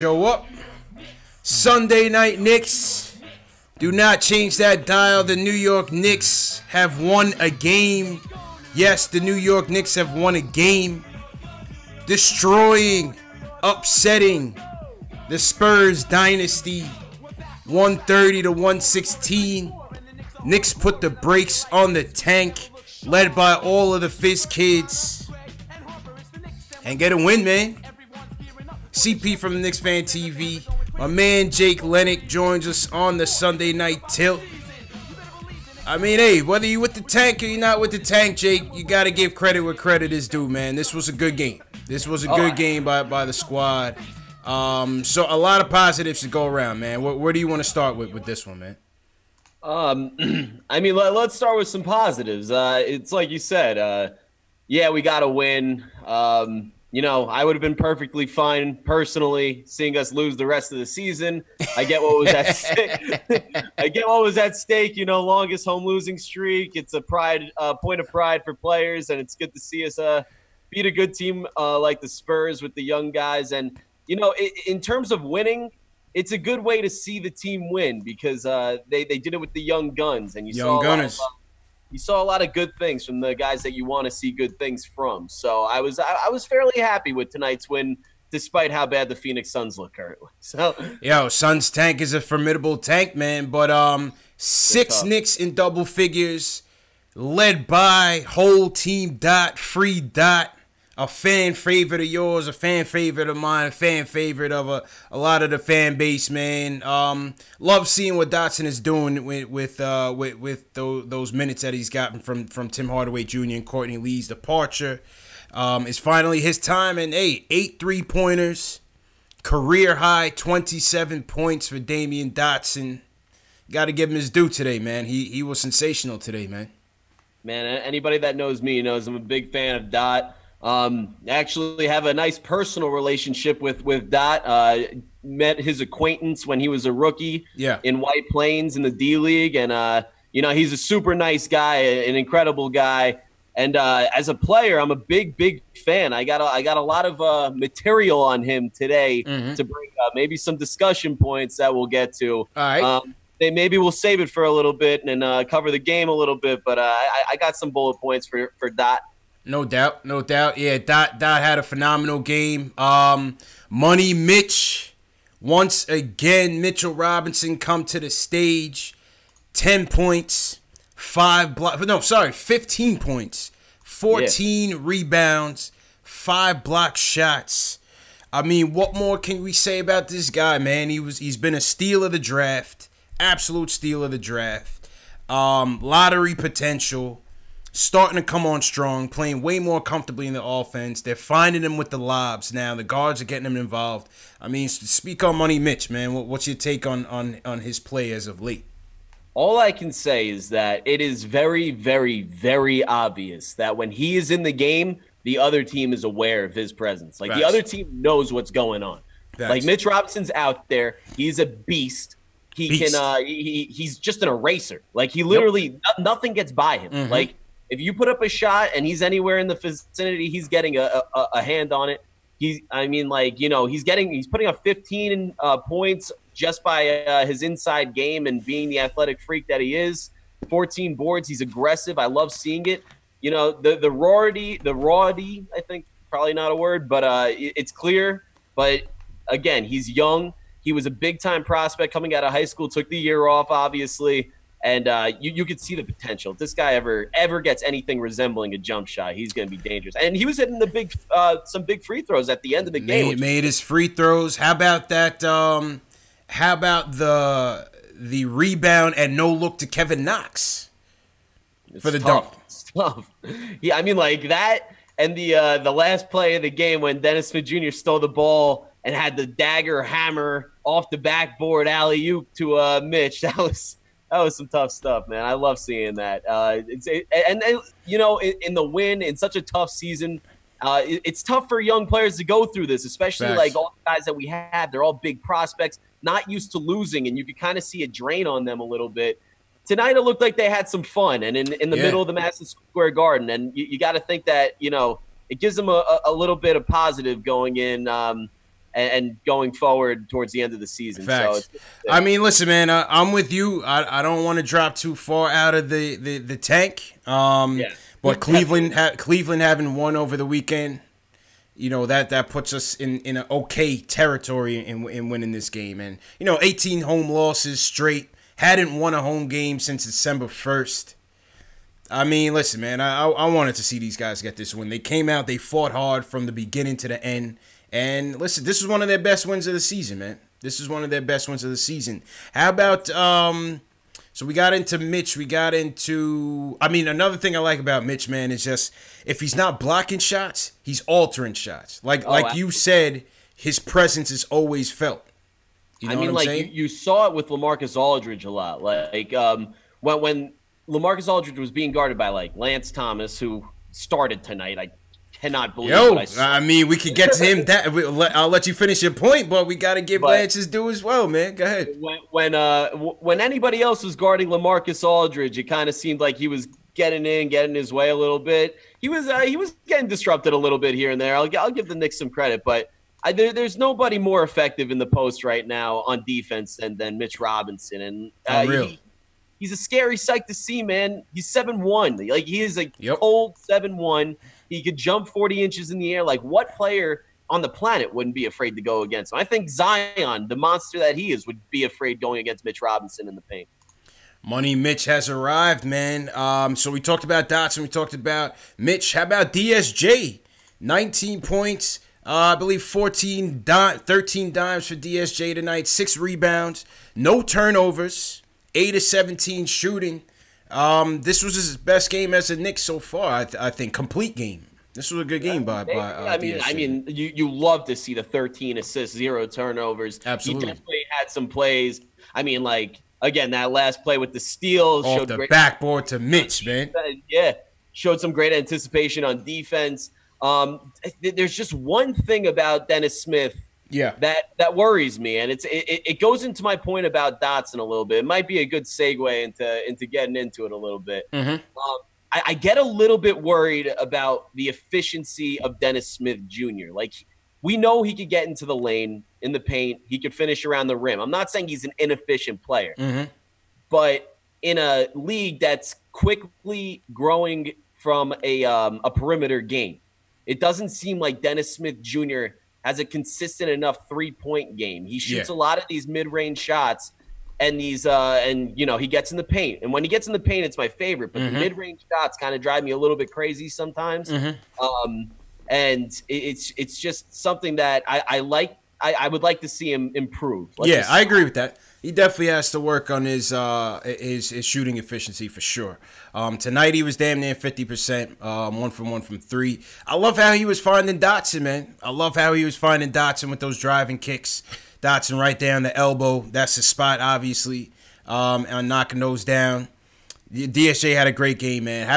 Show up. Sunday night Knicks. Do not change that dial. The New York Knicks have won a game. Yes, the New York Knicks have won a game. Destroying, upsetting the Spurs dynasty. 130 to 116. Knicks put the brakes on the tank, led by all of the Fizz kids. And get a win, man. CP from KnicksFanTV. My man Jake Lennick joins us on the Sunday night tilt. I mean, hey, whether you with the tank or you're not with the tank, Jake, you got to give credit where credit is due, man. This was a good game. This was a good game by the squad. So a lot of positives to go around, man. Where do you want to start with this one, man? I mean, let's start with some positives. It's like you said, yeah, we got to win. You know, I would have been perfectly fine personally seeing us lose the rest of the season. I get what was at stake. I get what was at stake. You know, longest home losing streak. It's a point of pride for players, and it's good to see us beat a good team like the Spurs with the young guys. And you know, in terms of winning, it's a good way to see the team win because they did it with the young guns, and you saw a lot of good things from the guys that you want to see good things from. So I was fairly happy with tonight's win, despite how bad the Phoenix Suns look currently. So yo, Suns tank is a formidable tank, man. But 6 Knicks in double figures, led by whole team Dot, free Dot. A fan favorite of yours, a fan favorite of mine, a fan favorite of a lot of the fan base, man. Love seeing what Dotson is doing with those minutes that he's gotten from Tim Hardaway Jr. and Courtney Lee's departure. It's finally his time, and hey, 8 3-pointers, career high 27 points for Damyean Dotson. Got to give him his due today, man. He was sensational today, man. Man, anybody that knows me knows I'm a big fan of Dot. Actually have a nice personal relationship with Dot. Met his acquaintance when he was a rookie in White Plains in the D League. And, you know, he's a super nice guy, an incredible guy. And as a player, I'm a big fan. I got a lot of material on him today to bring up. Maybe some discussion points that we'll get to. All right. Maybe we'll save it for a little bit and cover the game a little bit. But I got some bullet points for Dot. No doubt, no doubt. Yeah, Dot had a phenomenal game. Money Mitch, once again, Mitchell Robinson come to the stage. 10 points, 15 points, 14 rebounds, 5 block shots. I mean, what more can we say about this guy, man? He's been a steal of the draft, absolute steal of the draft. Lottery potential. Starting to come on strong, playing way more comfortably in the offense. They're finding him with the lobs now. The guards are getting him involved. I mean, speak on Money Mitch, man. What's your take on his play as of late? All I can say is that it is very, very, very obvious that when he is in the game, the other team is aware of his presence. Like, the other team knows what's going on. Like, Mitch Robinson's out there. He's a beast. He's just an eraser. Like, he literally, nothing gets by him. Like, if you put up a shot and he's anywhere in the vicinity, he's getting a hand on it. He's putting up 15 points just by his inside game and being the athletic freak that he is. 14 boards. He's aggressive. I love seeing it. You know, the rawdy, I think, probably not a word, but it's clear. But again, he's young. He was a big time prospect coming out of high school. Took the year off, obviously. And you could see the potential. If this guy ever gets anything resembling a jump shot, he's going to be dangerous. And he was hitting some big free throws at the end of the game. Made his free throws. How about that? How about the rebound and no look to Kevin Knox for the dunk? It's tough. Yeah, I mean, like that, and the last play of the game when Dennis Smith Jr. stole the ball and had the dagger hammer off the backboard alley-oop to Mitch. That was some tough stuff, man. I love seeing that. You know, in the win, in such a tough season, it's tough for young players to go through this, especially like all the guys that we have. They're all big prospects, not used to losing, and you can kind of see a drain on them a little bit. Tonight, it looked like they had some fun, and in the middle of the Madison Square Garden, and you got to think that, you know, it gives them a little bit of positive going in. and going forward towards the end of the season. Facts. So I mean, listen, man, I'm with you. I don't want to drop too far out of the tank. But Cleveland having won over the weekend, you know, that puts us in an okay territory in winning this game. And, you know, 18 home losses straight. Hadn't won a home game since December 1st. I mean, listen, man, I wanted to see these guys get this win. They came out, they fought hard from the beginning to the end. And listen, this is one of their best wins of the season, man. This is one of their best wins of the season. How about, so we got into Mitch. We got into, I mean, another thing I like about Mitch, man, is just if he's not blocking shots, he's altering shots. Like you said, his presence is always felt. You know what I'm saying? You saw it with LaMarcus Aldridge a lot. Like when LaMarcus Aldridge was being guarded by like Lance Thomas, who started tonight. I cannot believe what I saw. I mean, we could get to him. I'll let you finish your point, but we got to give Lance his due as well, man. Go ahead. When anybody else was guarding LaMarcus Aldridge, it kind of seemed like he was getting his way a little bit. He was getting disrupted a little bit here and there. I'll give the Knicks some credit, but there's nobody more effective in the post right now on defense than Mitch Robinson, and he's a scary sight to see, man. He's 7'1". Like he is a cold 7'1". He could jump 40 inches in the air. Like what player on the planet wouldn't be afraid to go against him? I think Zion, the monster that he is, would be afraid going against Mitch Robinson in the paint. Money Mitch has arrived, man. So we talked about Dotson. We talked about Mitch. How about DSJ? 19 points. I believe 13 dimes for DSJ tonight. 6 rebounds. No turnovers. 8 of 17 shooting. This was his best game as a Knicks so far. I think complete game. This was a good game by DSJ. I mean, you love to see the 13 assists, 0 turnovers. Absolutely, he definitely had some plays. I mean, like again, that last play with the steal off the backboard to Mitch, man. Yeah, showed some great anticipation on defense. There's just one thing about Dennis Smith. Yeah, that worries me, and it goes into my point about Dotson a little bit. It might be a good segue into getting into it a little bit. Mm-hmm. I get a little bit worried about the efficiency of Dennis Smith Jr. Like we know he could get into the lane in the paint, he could finish around the rim. I'm not saying he's an inefficient player, but in a league that's quickly growing from a perimeter game, it doesn't seem like Dennis Smith Jr. has a consistent enough 3-point game. He shoots a lot of these mid-range shots, and he gets in the paint. And when he gets in the paint, it's my favorite. But the mid-range shots kind of drive me a little bit crazy sometimes. And it's just something that I like. I would like to see him improve. I agree with that. He definitely has to work on his shooting efficiency for sure. Tonight he was damn near 50%, 1 from 3. I love how he was finding Dotson, man. I love how he was finding Dotson with those driving kicks. Dotson right down the elbow. That's his spot, obviously. And knocking those down. DSJ had a great game, man. How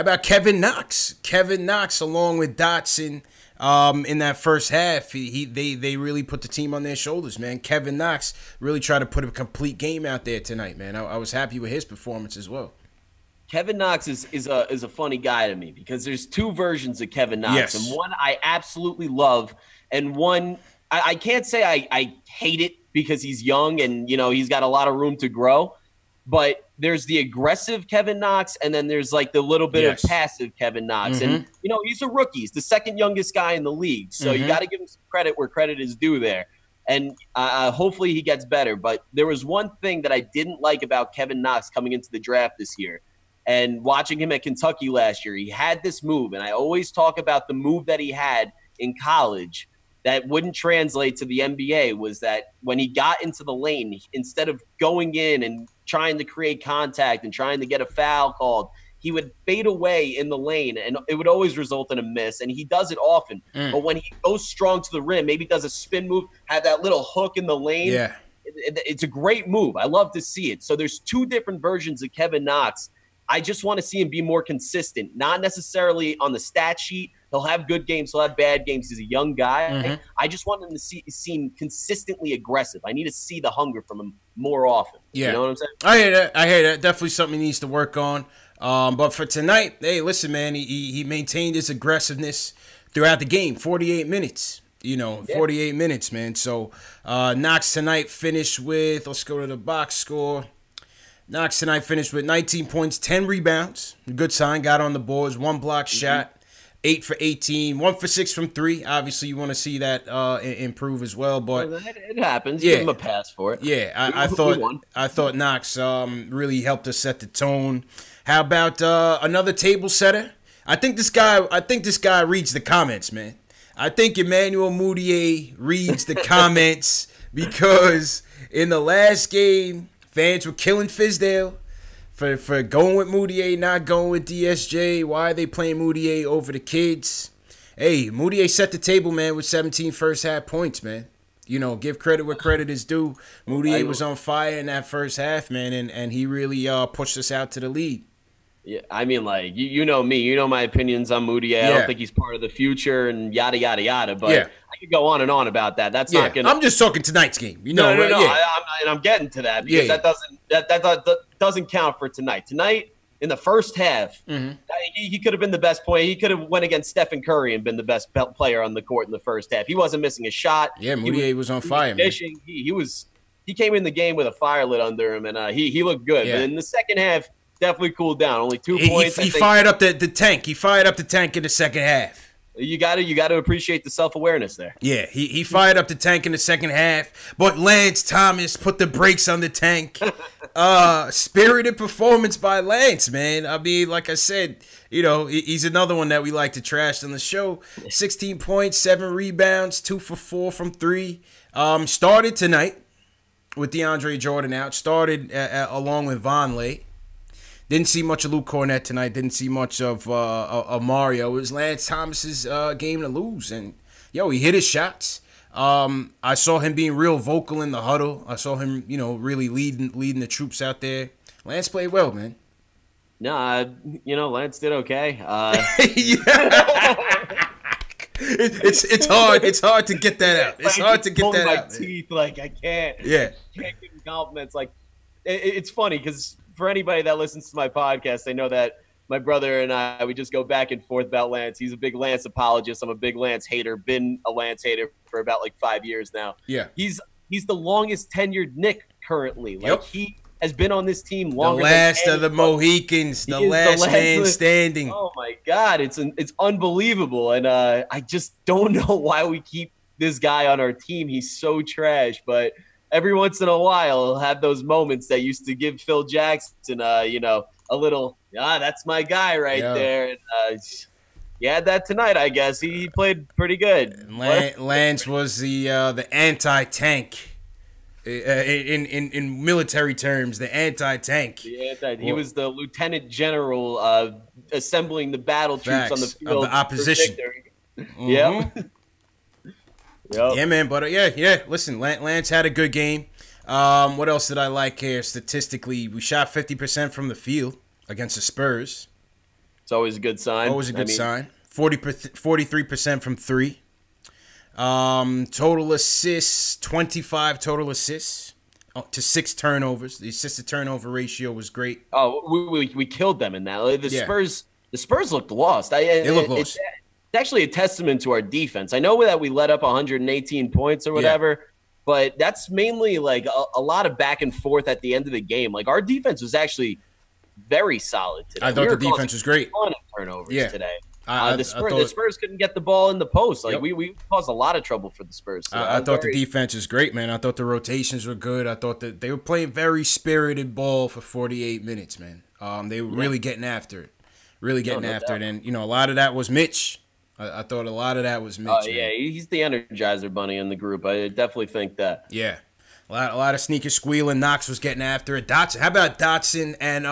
about Kevin Knox? Kevin Knox along with Dotson. In that first half, they really put the team on their shoulders, man. Kevin Knox really tried to put a complete game out there tonight, man. I was happy with his performance as well. Kevin Knox is a funny guy to me because there's 2 versions of Kevin Knox, and one I absolutely love, and one I can't say I hate it because he's young and he's got a lot of room to grow. But there's the aggressive Kevin Knox, and then there's like the little bit of passive Kevin Knox. And, he's a rookie. He's the 2nd youngest guy in the league. So you got to give him some credit where credit is due there. And hopefully he gets better. But there was one thing that I didn't like about Kevin Knox coming into the draft this year. And watching him at Kentucky last year, he had this move. And I always talk about the move that he had in college that wouldn't translate to the NBA was that when he got into the lane, instead of going in and trying to create contact and trying to get a foul called, he would fade away in the lane, and it would always result in a miss, and he does it often. But when he goes strong to the rim, maybe does a spin move, have that little hook in the lane, it's a great move. I love to see it. So there's 2 different versions of Kevin Knox. I just want to see him be more consistent, not necessarily on the stat sheet. He'll have good games. He'll have bad games. He's a young guy. I just want him to seem consistently aggressive. I need to see the hunger from him more often. Yeah. You know what I'm saying? I hear that. Definitely something he needs to work on. But for tonight, hey, listen, man, he maintained his aggressiveness throughout the game. 48 minutes. 48 minutes, man. So Knox tonight finished with, let's go to the box score. Knox tonight finished with 19 points, 10 rebounds. Good sign. Got on the boards. 1 block shot. 8 for 18. 1 for 6 from 3. Obviously, you want to see that improve as well. But it happens. Yeah. Give him a pass for it. Yeah, I thought Knox really helped us set the tone. How about another table setter? I think this guy reads the comments, man. I think Emmanuel Mudiay reads the comments because in the last game, fans were killing Fizdale for going with Mudiay, not going with DSJ. Why are they playing Mudiay over the kids? Hey, Mudiay set the table, man, with 17 first half points, man. Give credit where credit is due. Mudiay was on fire in that first half, man, and he really pushed us out to the lead. Yeah, I mean, like, you know me. You know my opinions on Mudiay. I don't think he's part of the future and yada, yada, yada. But I could go on and on about that. That's not going to – I'm just talking tonight's game. No. I'm getting to that because that doesn't count for tonight. Tonight, in the first half, he could have been the best player. He could have went against Stephen Curry and been the best player on the court in the first half. He wasn't missing a shot. Yeah, Mudiay was on fire, man. He came in the game with a fire lit under him, and he looked good. Yeah. But in the second half – definitely cooled down. Only 2 points. He fired up the tank. He fired up the tank in the second half. You got to appreciate the self-awareness there. Yeah, he fired up the tank in the second half, but Lance Thomas put the brakes on the tank. Spirited performance by Lance, man. I mean, like I said, he's another one that we like to trash on the show. 16 points, 7 rebounds, 2 for 4 from 3. Started tonight with DeAndre Jordan out. Started along with Vonleh. Didn't see much of Luke Cornett tonight. Didn't see much of Mario. It was Lance Thomas's game to lose, and he hit his shots. I saw him being real vocal in the huddle. I saw him, really leading the troops out there. Lance played well, man. No, Lance did okay. It's hard. It's hard to get that out. It's hard to get that out. My teeth, like I can't. Yeah. Can't give him compliments. Like it's funny because. For anybody that listens to my podcast, they know that my brother and I, we just go back and forth about Lance. He's a big Lance apologist. I'm a big Lance hater. Been a Lance hater for about 5 years now. Yeah. He's the longest tenured Knick currently. He has been on this team longer. The last of the Mohicans, the last man standing. Oh my God, it's unbelievable, and I just don't know why we keep this guy on our team. He's so trash, but. Every once in a while, he'll have those moments that used to give Phil Jackson, a little, that's my guy right there. And he had that tonight, I guess. He played pretty good. Lance was the anti-tank in military terms, the anti-tank. He was the lieutenant general assembling the battle troops on the field of the opposition. Yep. Yep. Yeah, man, but listen, Lance had a good game. What else did I like here? Statistically, we shot 50% from the field against the Spurs. It's always a good sign. Always a good sign. 43% from 3. Total assists, 25 total assists to 6 turnovers. The assist-to-turnover ratio was great. Oh, we killed them in that. The Spurs looked lost. They looked lost. It's actually a testament to our defense. I know that we let up 118 points or whatever, but that's mainly a lot of back and forth at the end of the game. Our defense was actually very solid today. I thought the defense was great. A ton of turnovers today. The Spurs couldn't get the ball in the post. We caused a lot of trouble for the Spurs today. I thought the defense was great, man. I thought the rotations were good. I thought that they were playing very spirited ball for 48 minutes, man. They were really getting after it. And, a lot of that was Mitch. I thought a lot of that was Mitch. Oh, yeah, he's the Energizer Bunny in the group. I definitely think that. Yeah. A lot of sneaker squealing. Knox was getting after it. Dotson. How about Dotson and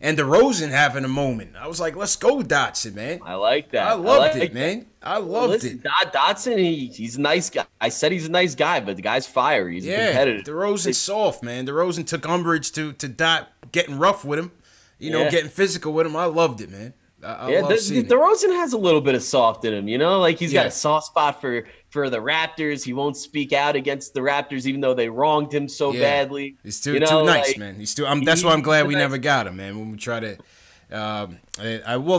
DeRozan having a moment? I was like, let's go, Dotson, man. I like that. I loved it, man. I loved it. Dotson, he's a nice guy. I said he's a nice guy, but the guy's fiery. He's competitive. DeRozan's soft, man. DeRozan took umbrage to Dot getting rough with him, getting physical with him. I loved it, man. DeRozan has a little bit of soft in him, he's got a soft spot for the Raptors. He won't speak out against the Raptors, even though they wronged him so badly. He's too nice, man. He's too. That's why I'm glad we never got him, man. When we try to Well,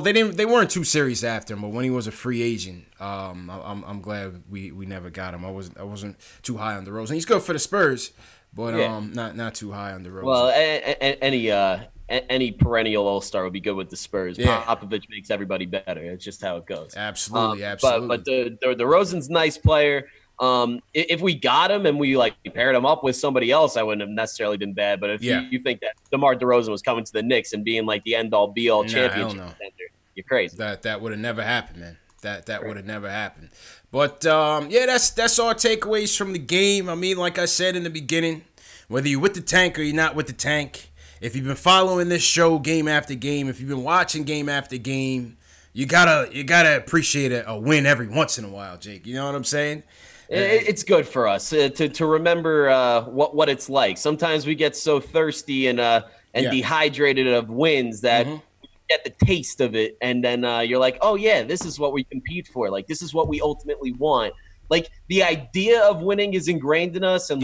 they weren't too serious after him, but when he was a free agent, I'm glad we never got him. I wasn't too high on DeRozan. He's good for the Spurs, but not too high on DeRozan. Well, any perennial All-Star would be good with the Spurs. Yeah. Popovich makes everybody better. It's just how it goes. Absolutely. But DeRozan's a nice player. If we got him and we paired him up with somebody else, I wouldn't have necessarily been bad. But if you think that DeMar DeRozan was coming to the Knicks and being the end-all, be-all championship contender, you're crazy. That would have never happened, man. That would have never happened. But that's our takeaways from the game. I mean, like I said in the beginning, whether you're with the tank or you're not with the tank, if you've been following this show game after game, if you've been watching game after game, you gotta appreciate a win every once in a while, Jake. You know what I'm saying? It's good for us to remember what it's like. Sometimes we get so thirsty and dehydrated of wins that you get the taste of it, and then you're like, oh yeah, this is what we compete for. This is what we ultimately want. The idea of winning is ingrained in us, and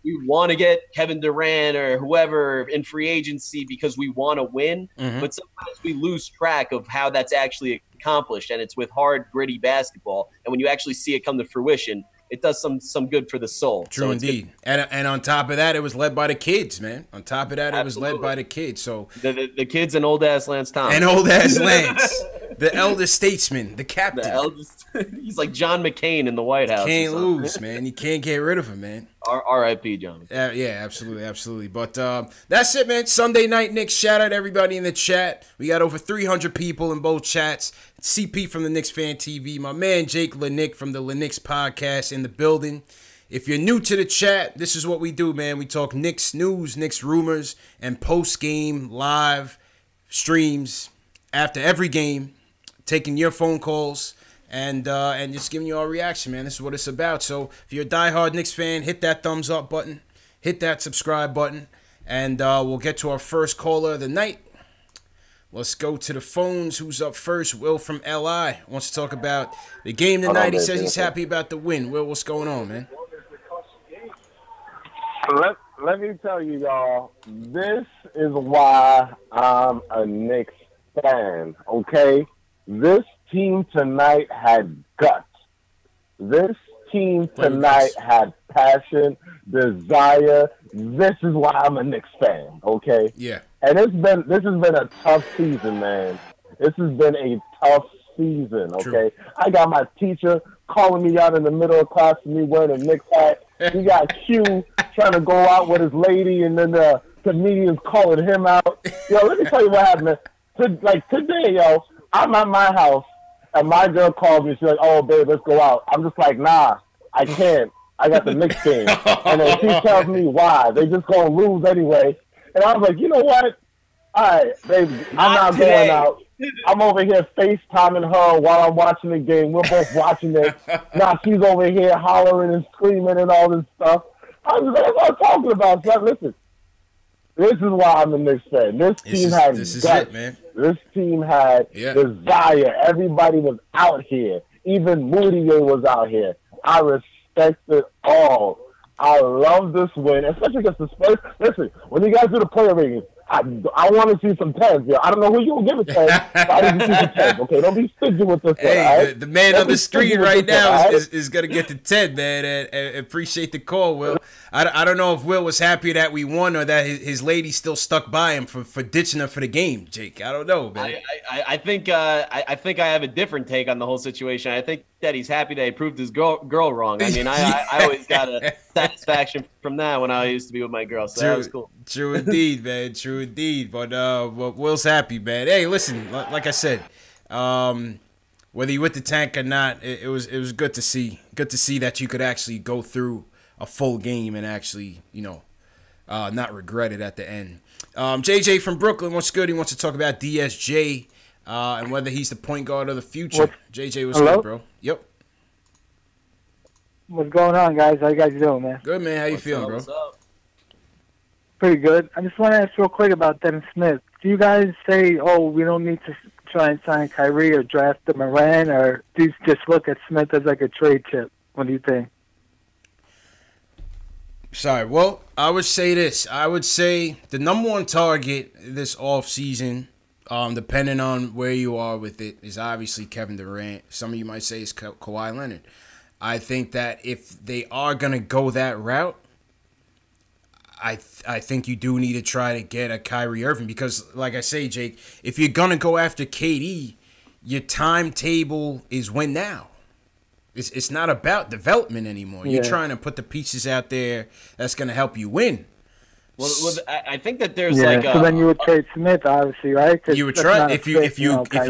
we want to get Kevin Durant or whoever in free agency because we want to win. But sometimes we lose track of how that's actually accomplished, and it's with hard, gritty basketball. And when you actually see it come to fruition, it does some good for the soul. True, indeed. And on top of that, it was led by the kids, man. On top of that, it was led by the kids. So the kids and old-ass Lance Thomas. And old-ass Lance. The elder statesman, the captain. The eldest. He's like John McCain in the White House. Can't lose, man. You can't get rid of him, man. R.I.P. John. Yeah, absolutely. But that's it, man. Sunday night, Knicks. Shout out to everybody in the chat. We got over 300 people in both chats. CP from the KnicksFanTV. My man Jake Lanick from the Knicks podcast in the building. If you're new to the chat, this is what we do, man. We talk Knicks news, Knicks rumors, and post-game live streams after every game, taking your phone calls and just giving you our reaction, man. This is what it's about. So if you're a diehard Knicks fan, hit that thumbs up button, hit that subscribe button, and we'll get to our first caller of the night. Let's go to the phones. Who's up first? Will from LI wants to talk about the game tonight. He says he's happy about the win. Will, what's going on, man? Let me tell you, y'all, this is why I'm a Knicks fan, okay? This team tonight had guts. This team tonight had passion, desire. This is why I'm a Knicks fan, okay? Yeah. And this has been a tough season, man. This has been a tough season, okay? True. I got my teacher calling me out in the middle of class for me wearing a Knicks hat. We got Q trying to go out with his lady, and then the comedians calling him out. Yo, let me tell you what happened. Today, yo, I'm at my house, and my girl called me. She's like, oh, babe, let's go out. I'm just like, nah, I can't. I got the Knicks game. And then she tells me why. They just going to lose anyway. And I was like, you know what? All right, baby, I'm not going out. I'm over here FaceTiming her while I'm watching the game. We're both watching it. Now she's over here hollering and screaming and all this stuff. I was like, that's what I'm talking about. So listen, this is why I'm a Knicks fan. This team had guts. This team had desire. Everybody was out here. Even Moutier was out here. I respect it all. I love this win, especially against the Spurs. Listen, when you guys do the player ratings, I want to see some 10s. Yo. I don't know who you'll give it 10, but I need to see some 10s. Okay, don't be stingy with this. Hey, the man on the screen right now is going to get the 10, man, and appreciate the call, Will. I don't know if Will was happy that we won or that his lady still stuck by him for ditching her for the game, Jake. I don't know, man. I think I have a different take on the whole situation. I think that he's happy that he proved his girl wrong. I mean, I always got a satisfaction from that when I used to be with my girl, so that was cool. True indeed, man. True indeed. But Will's happy, man. Hey, listen, like I said, whether you with the tank or not, it was good to see. Good to see that you could actually go through a full game and actually, not regret it at the end. JJ from Brooklyn, what's good? He wants to talk about DSJ and whether he's the point guard of the future. JJ, what's good, bro? Yep. What's going on, guys? How you guys doing, man? Good, man. How you feeling, bro? What's up? Pretty good. I just want to ask real quick about Dennis Smith. Do you guys say, oh, we don't need to try and sign Kyrie or draft the Moran, or do you just look at Smith as like a trade chip? What do you think? Sorry. Well, I would say this. I would say the number one target this offseason depending on where you are with it, is obviously Kevin Durant. Some of you might say it's Kawhi Leonard. I think that if they are going to go that route, I think you do need to try to get a Kyrie Irving because, like I say, Jake, if you're going to go after KD, your timetable is win now. It's not about development anymore. Yeah. You're trying to put the pieces out there that's going to help you win. Well, I think that there's like so then you would trade Smith, obviously, right? You would try if you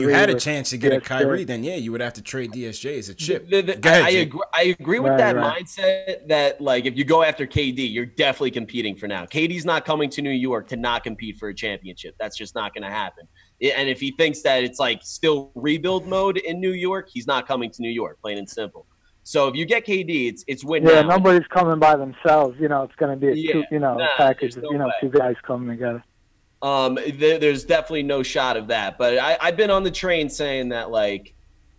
had a chance to get a Kyrie, then yeah, you would have to trade DSJ as a chip. I agree with that mindset that like if you go after KD, you're definitely competing for now. KD's not coming to New York to not compete for a championship. That's just not going to happen. And if he thinks that it's like still rebuild mode in New York, he's not coming to New York, plain and simple. So if you get KD, it's win now. Yeah, nobody's coming by themselves. It's going to be a package. Two guys coming together. There's definitely no shot of that. But I've been on the train saying that, like,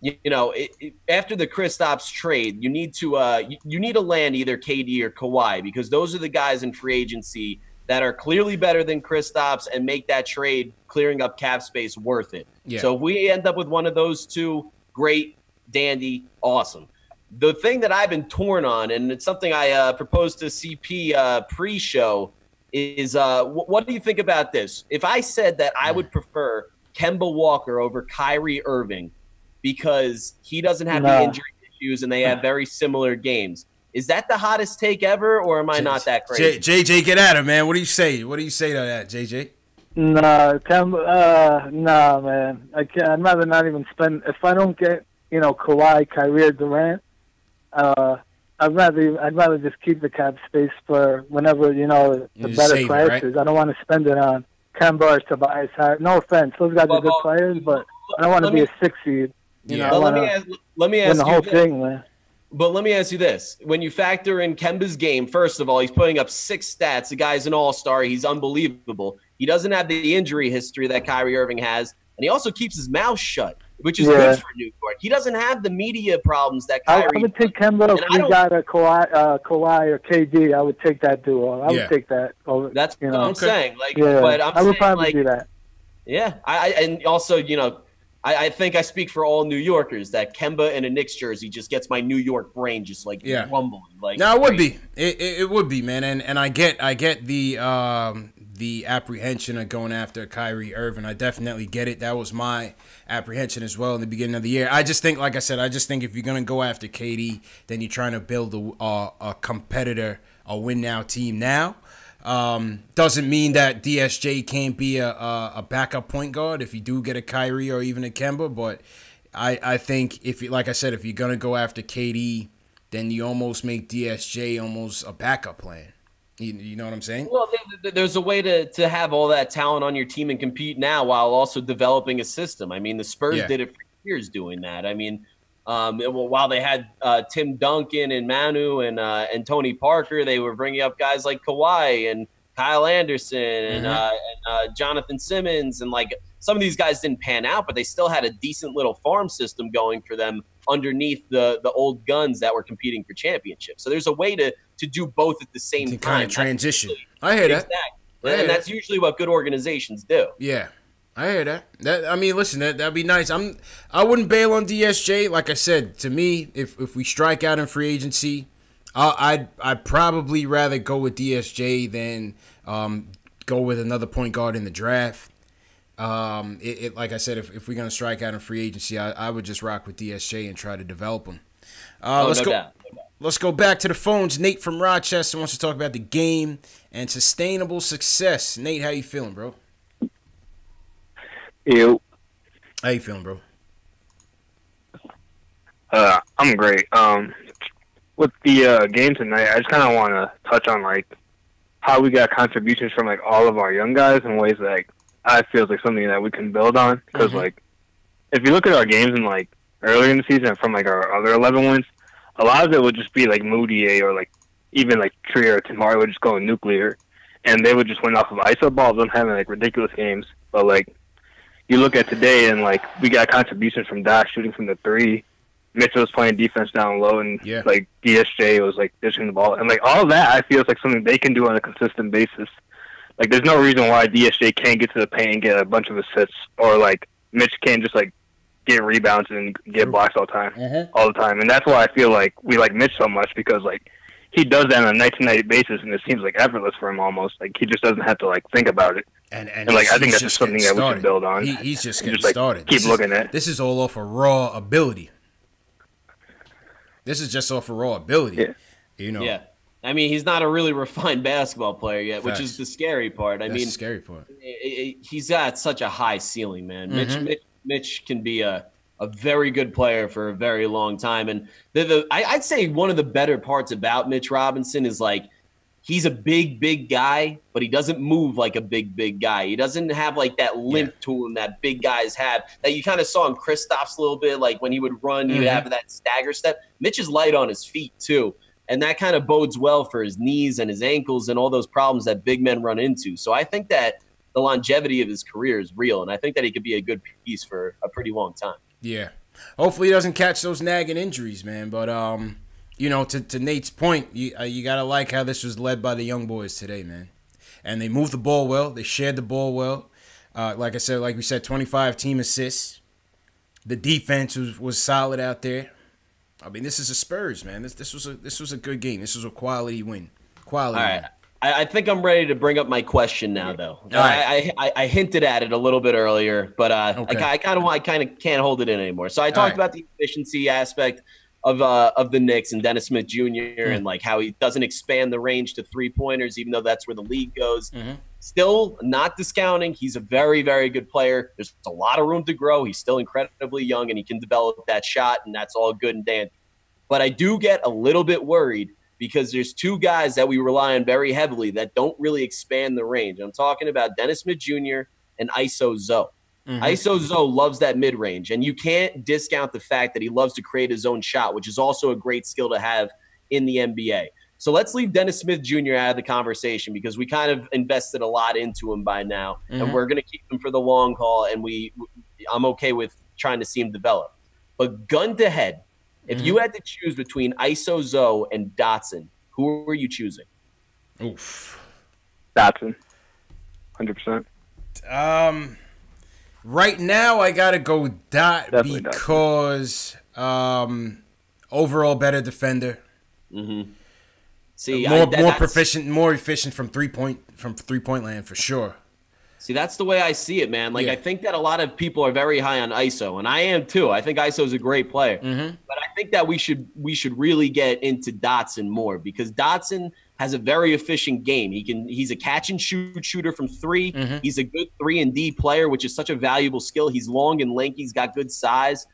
after the Kristaps trade, you need to land either KD or Kawhi because those are the guys in free agency that are clearly better than Kristaps and make that trade, clearing up cap space, worth it. Yeah. So if we end up with one of those two, great, dandy, awesome. The thing that I've been torn on, and it's something I proposed to CP pre-show, is what do you think about this? If I said that I would prefer Kemba Walker over Kyrie Irving because he doesn't have the injury issues and they have very similar games, is that the hottest take ever, or am I not that crazy? JJ, get at him, man. What do you say? What do you say to that, JJ? Kemba, man. I'd rather not even spend. If I don't get, Kawhi, Kyrie, or Durant, I'd rather just keep the cap space for whenever the better prices. Right? I don't want to spend it on Kemba or Tobias Harris. No offense, those guys are good players, but I don't want to be a 6 seed. Let me ask you the whole thing, man. But let me ask you this. When you factor in Kemba's game, first of all, he's putting up 6 stats. The guy's an all-star. He's unbelievable. He doesn't have the injury history that Kyrie Irving has, and he also keeps his mouth shut, which is good for New York. He doesn't have the media problems that Kyrie I would take Kemba if we got a Kawhi or KD. I would take that duo. I would take that over. That's what I'm saying. But I would probably do that. Yeah. And also, I think I speak for all New Yorkers that Kemba in a Knicks jersey just gets my New York brain just rumbling. No, it would be. It would be, man. And I get the apprehension of going after Kyrie Irving. I definitely get it. That was my apprehension as well in the beginning of the year. I just think, like I said, if you're going to go after KD, then you're trying to build a competitor, a win-now team now. Doesn't mean that DSJ can't be a backup point guard if you do get a Kyrie or even a Kemba, but I think if you're going to go after KD, then you almost make DSJ almost a backup plan. You know what I'm saying? Well, there's a way to have all that talent on your team and compete now while also developing a system. I mean, the Spurs did it for years doing that. I mean, while they had Tim Duncan and Manu and Tony Parker, they were bringing up guys like Kawhi and Kyle Anderson and Jonathan Simmons. And, like, some of these guys didn't pan out, but they still had a decent little farm system going for them underneath the old guns that were competing for championships. So there's a way to do both at the same time. Kind of transition. I hear that. Exactly. And that's usually what good organizations do. Yeah. I hear that. I mean, listen, that'd be nice. I wouldn't bail on DSJ. Like I said, to me, if we strike out in free agency, I'd probably rather go with DSJ than go with another point guard in the draft. Like I said, if we're gonna strike out in free agency, I would just rock with DSJ and try to develop him. Let's go back to the phones. Nate from Rochester wants to talk about the game and sustainable success. Nate, how you feeling, bro? You. How you feeling, bro? I'm great. With the game tonight, I just kind of want to touch on how we got contributions from all of our young guys in ways that I feel like something that we can build on. Because if you look at our games in earlier in the season from our other 11 wins, a lot of it would just be Moutier or even Trier or Tamari would just go nuclear, and they would just win off of ISO balls, them having ridiculous games. But you look at today, and we got contributions from Doc shooting from the 3. Mitchell was playing defense down low, and DSJ was dishing the ball, and all of that I feel is something they can do on a consistent basis. Like, there's no reason why DSJ can't get to the paint and get a bunch of assists, or like Mitch can't just like get rebounds and get blocks all the time. And that's why I feel like we like Mitch so much, because like he does that on a night-to-night basis, and it seems like effortless for him almost. Like, he just doesn't have to like think about it. And like, I think that's just something that we should build on. He's just getting started. Keep looking at. This is all off of raw ability. This is just off of raw ability. Yeah. You know. Yeah. I mean, he's not a really refined basketball player yet, which is the scary part. That's the scary part. He's got such a high ceiling, man. Mitch can be a very good player for a very long time. And I'd say one of the better parts about Mitch Robinson is, like, he's a big guy, but he doesn't move like a big guy. He doesn't have like that limp to him that big guys have, that you kind of saw in Kristaps a little bit. Like, when he would run, he would have that stagger step. Mitch is light on his feet too. And that kind of bodes well for his knees and his ankles and all those problems that big men run into. So I think that the longevity of his career is real, and I think that he could be a good piece for a pretty long time. Yeah. Hopefully he doesn't catch those nagging injuries, man. But, you know, to Nate's point, you got to like how this was led by the young boys today, man. And they moved the ball well. They shared the ball well. Like I said, like we said, 25 team assists. The defense was solid out there. I mean, this is a Spurs, man. This was a good game. This was a quality win. Quality. All right. Win. I think I'm ready to bring up my question now, though. Right. I hinted at it a little bit earlier, but okay. I kind of can't hold it in anymore. So I talked about the efficiency aspect of the Knicks and Dennis Smith Jr. and like how he doesn't expand the range to 3-pointers, even though that's where the league goes. Still not discounting. He's a very, very good player. There's a lot of room to grow. He's still incredibly young, and he can develop that shot, and that's all good and dandy. But I do get a little bit worried because there's two guys that we rely on very heavily that don't really expand the range. I'm talking about Dennis Smith Jr. and ISO Zoe. ISO Zoe loves that mid-range, and you can't discount the fact that he loves to create his own shot, which is also a great skill to have in the NBA. So let's leave Dennis Smith Jr. out of the conversation because we kind of invested a lot into him by now, and we're going to keep him for the long haul, and I'm okay with trying to see him develop. But gun to head, if you had to choose between ISO Zoe and Dotson, who are you choosing? Oof. Dotson. 100%. Right now, I got to go Dot Definitely because overall better defender. See, more proficient, more efficient from three-point land for sure. See, that's the way I see it, man. Like, I think that a lot of people are very high on ISO, and I am too. I think ISO is a great player, but I think that we should really get into Dotson more because Dotson has a very efficient game. He's a catch and shoot shooter from three. He's a good 3-and-D player, which is such a valuable skill. He's long and lanky. He's got good size.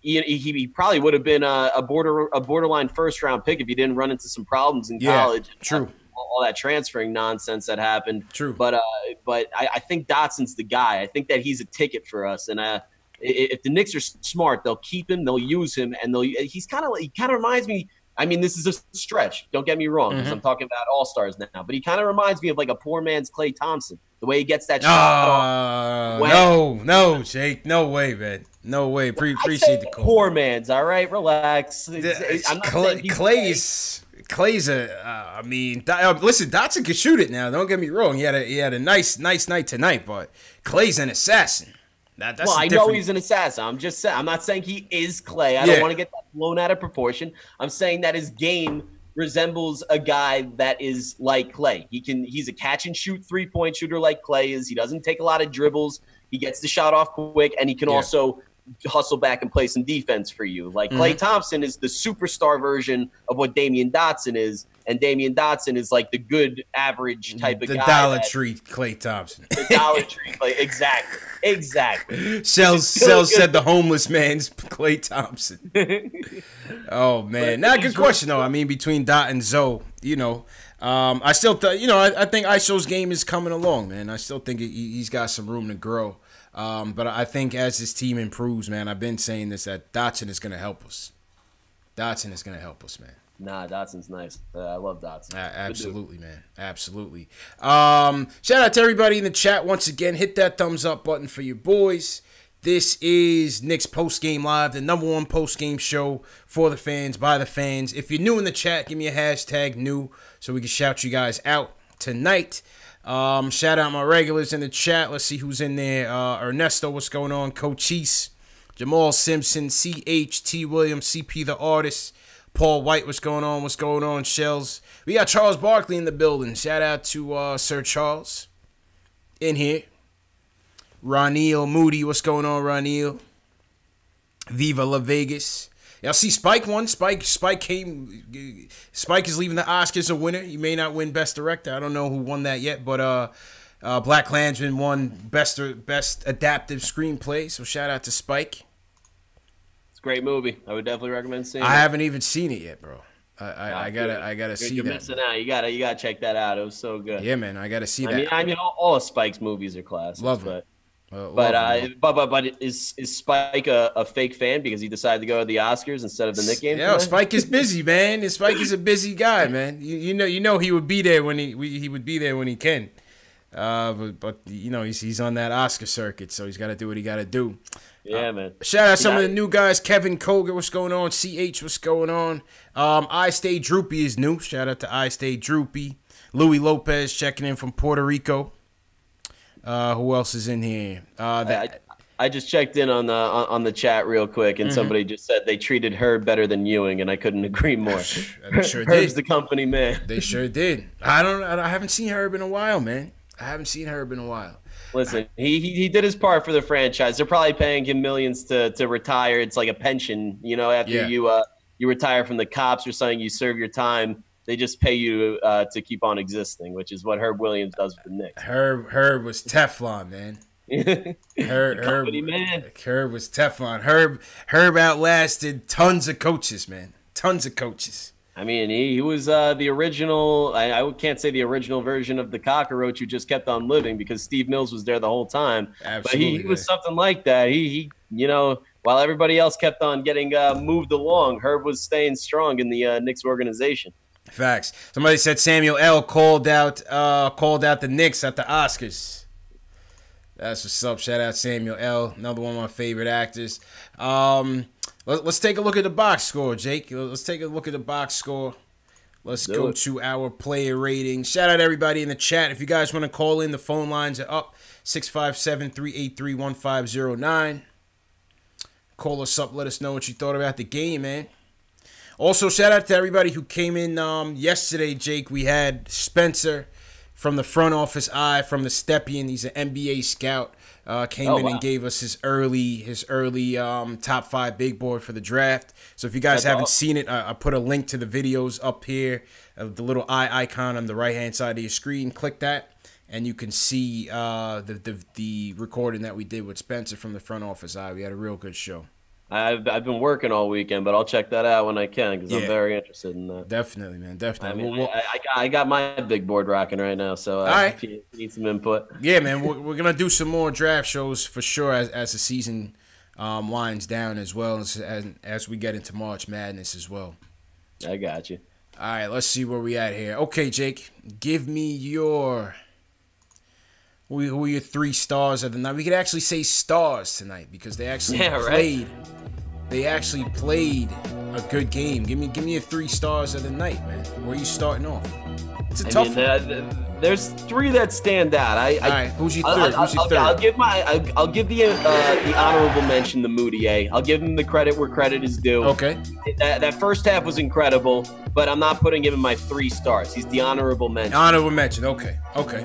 He probably would have been a borderline first-round pick if he didn't run into some problems in college. True. All that transferring nonsense that happened. True. But I think Dotson's the guy. I think that he's a ticket for us. And if the Knicks are smart, they'll keep him, they'll use him, and he kind of reminds me. I mean, this is a stretch. Don't get me wrong, because I'm talking about all-stars now. But he kind of reminds me of like a poor man's Klay Thompson. The way he gets that shot. No, Jake. No way, man. No way. Appreciate the call. Poor man's. All right, relax. Clay's I mean, listen, Dotson can shoot it now. Don't get me wrong. He had a nice night tonight, but Clay's an assassin. That's I know he's an assassin. I'm just saying. I'm not saying he is Clay. I don't want to get that blown out of proportion. I'm saying that his game resembles a guy that is like Clay. He's a catch and shoot 3-point shooter like Clay is. He doesn't take a lot of dribbles. He gets the shot off quick, and he can also hustle back and play some defense for you. Like Klay Thompson is the superstar version of what Damyean Dotson is, and Damyean Dotson is like the good average type of guy. The Dollar Tree Klay Thompson. The Dollar Tree Klay, exactly. Shells said the homeless man's Klay Thompson. Oh man, good question though. I mean, between Dot and Zoe, I still I think ISO's game is coming along, man. I still think he's got some room to grow. But I think as this team improves, man, I've been saying this, that Dotson is going to help us. Dotson is going to help us, man. Nah, Dotson's nice. I love Dotson. Absolutely, man. Absolutely. Shout out to everybody in the chat once again. Hit that thumbs up button for your boys. This is Knicks Post Game Live, the #1 post game show for the fans, by the fans. If you're new in the chat, give me a hashtag new so we can shout you guys out. tonight. Shout out my regulars in the chat. Let's see who's in there. Ernesto, what's going on? Cochise, Jamal Simpson, CH, T. Williams, CP the artist, Paul White, what's going on? What's going on, Shells? We got Charles Barkley in the building. Shout out to Sir Charles in here. Ronil Moody, what's going on, Ronil? Viva La Vegas. Y'all see Spike won. Spike is leaving the Oscars a winner. He may not win Best Director. I don't know who won that yet, but Black Klansman won Best Adaptive Screenplay. So shout out to Spike. It's a great movie. I would definitely recommend seeing it. I haven't even seen it yet, bro. I gotta see that. You're missing out. You gotta check that out. It was so good. Yeah, man. I gotta see that. I mean, all of Spike's movies are classics. Love it. But is Spike a fake fan because he decided to go to the Oscars instead of the Knicks game? Yeah, Spike is busy, man. Spike is a busy guy, man. You know he would be there when he would be there when he can. But you know he's on that Oscar circuit, so he's got to do what he got to do. Yeah, man. Shout out some of the new guys. Kevin Koger, what's going on? CH, what's going on? I Stay Droopy is new. Shout out to I Stay Droopy. Louis Lopez checking in from Puerto Rico. Who else is in here? I just checked in on the chat real quick, and somebody just said they treated Herb better than Ewing, and I couldn't agree more. They sure did. Herb's the company man. They sure did. I haven't seen Herb in a while, man. Listen, he did his part for the franchise. They're probably paying him millions to retire. It's like a pension, after you retire from the cops or something, you serve your time. They just pay you to keep on existing, which is what Herb Williams does with the Knicks. Herb was Teflon, man. Herb was Teflon. Herb outlasted tons of coaches, man. Tons of coaches. I mean, he was the original. I can't say the original version of the cockroach who just kept on living because Steve Mills was there the whole time. Absolutely, but he was something like that. He while everybody else kept on getting moved along, Herb was staying strong in the Knicks organization. Facts. Somebody said Samuel L. called out the Knicks at the Oscars. That's what's up. Shout out Samuel L. Another one of my favorite actors. Let's take a look at the box score, Jake. Let's take a look at the box score. Let's go to our player rating. Shout out everybody in the chat. If you guys want to call in, the phone lines are up. 657-383-1509. Call us up. Let us know what you thought about the game, man. Also, shout out to everybody who came in yesterday, Jake. We had Spencer from the Front Office Eye from the Stepien. He's an NBA scout. Came in and gave us his early top 5 big board for the draft. So if you guys haven't seen it, I put a link to the videos up here. The little eye icon on the right-hand side of your screen. Click that, and you can see the recording that we did with Spencer from the Front Office Eye. We had a real good show. I've been working all weekend, but I'll check that out when I can because I'm very interested in that. Definitely, man. Definitely. I mean, I got my big board rocking right now, so if you need some input. Yeah, man. We're going to do some more draft shows for sure as the season winds down as well as we get into March Madness as well. I got you. All right, let's see where we at here. Okay, Jake, give me your... Who are your 3 stars of the night? We could actually say stars tonight because they actually played. They actually played a good game. Give me your 3 stars of the night, man. Where are you starting off? It's a tough one. There's 3 that stand out. All right, who's your third? I'll give the honorable mention to Moutier. I'll give him the credit where credit is due. Okay. That first half was incredible, but I'm not putting him in my 3 stars. He's the honorable mention. Honorable mention. Okay.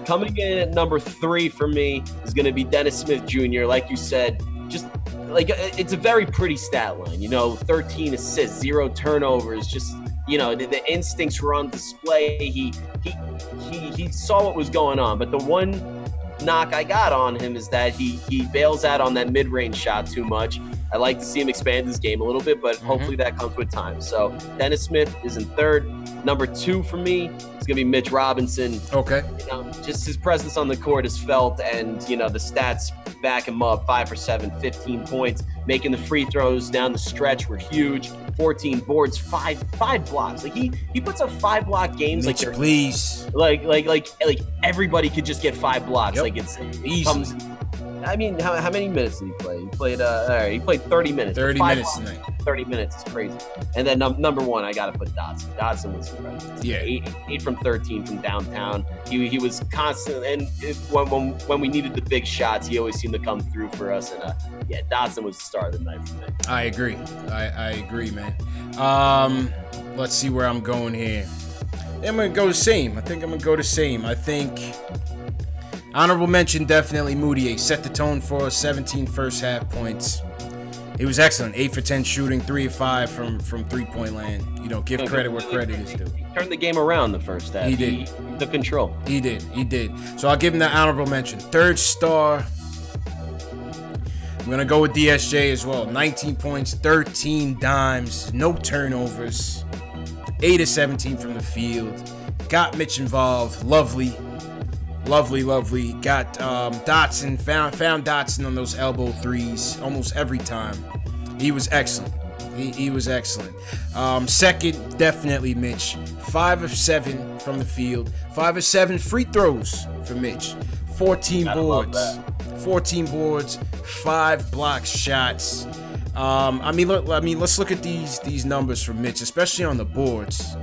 Coming in at number 3 for me is going to be Dennis Smith Jr. Like you said, just like it's a very pretty stat line. 13 assists, 0 turnovers. Just the instincts were on display. He saw what was going on, but the one knock I got on him is that he bails out on that mid-range shot too much. I like to see him expand his game a little bit, but hopefully that comes with time. So Dennis Smith is in 3rd. Number 2 for me is going to be Mitch Robinson. Okay. Just his presence on the court is felt, and the stats back him up. 5 for 7, 15 points. Making the free throws down the stretch were huge. 14 boards, 5 blocks. Like he puts up 5 block games. Mitch, please. Like everybody could just get 5 blocks. Yep. Like it easy. I mean, how many minutes did he play? He played all right, he played 30 minutes. 30 minutes tonight. 30 minutes is crazy. And then number one, I got to put Dotson. Dotson was impressive. Yeah. 8 from 13 from downtown. He was constant, and when we needed the big shots, he always seemed to come through for us. And yeah, Dotson was the star of the night for me. I agree. I agree, man. Let's see where I'm going here. I'm going to go the same. I think honorable mention, definitely Moutier. Set the tone for us. 17 first half points. He was excellent. 8 for 10 shooting, 3 of 5 from 3-point land. You know, give credit where credit is due. He turned the game around the first half. He did. He took control. He did. So I'll give him that honorable mention. Third star, I'm going to go with DSJ as well. 19 points, 13 dimes, no turnovers. 8 of 17 from the field. Got Mitch involved. Lovely. Got Dotson. Found Dotson on those elbow threes almost every time. He was excellent. He was excellent. Second, definitely Mitch. 5 of 7 from the field. 5 of 7 free throws for Mitch. 14 boards. 14 boards. 5 block shots. Let's look at these numbers for Mitch, especially on the boards.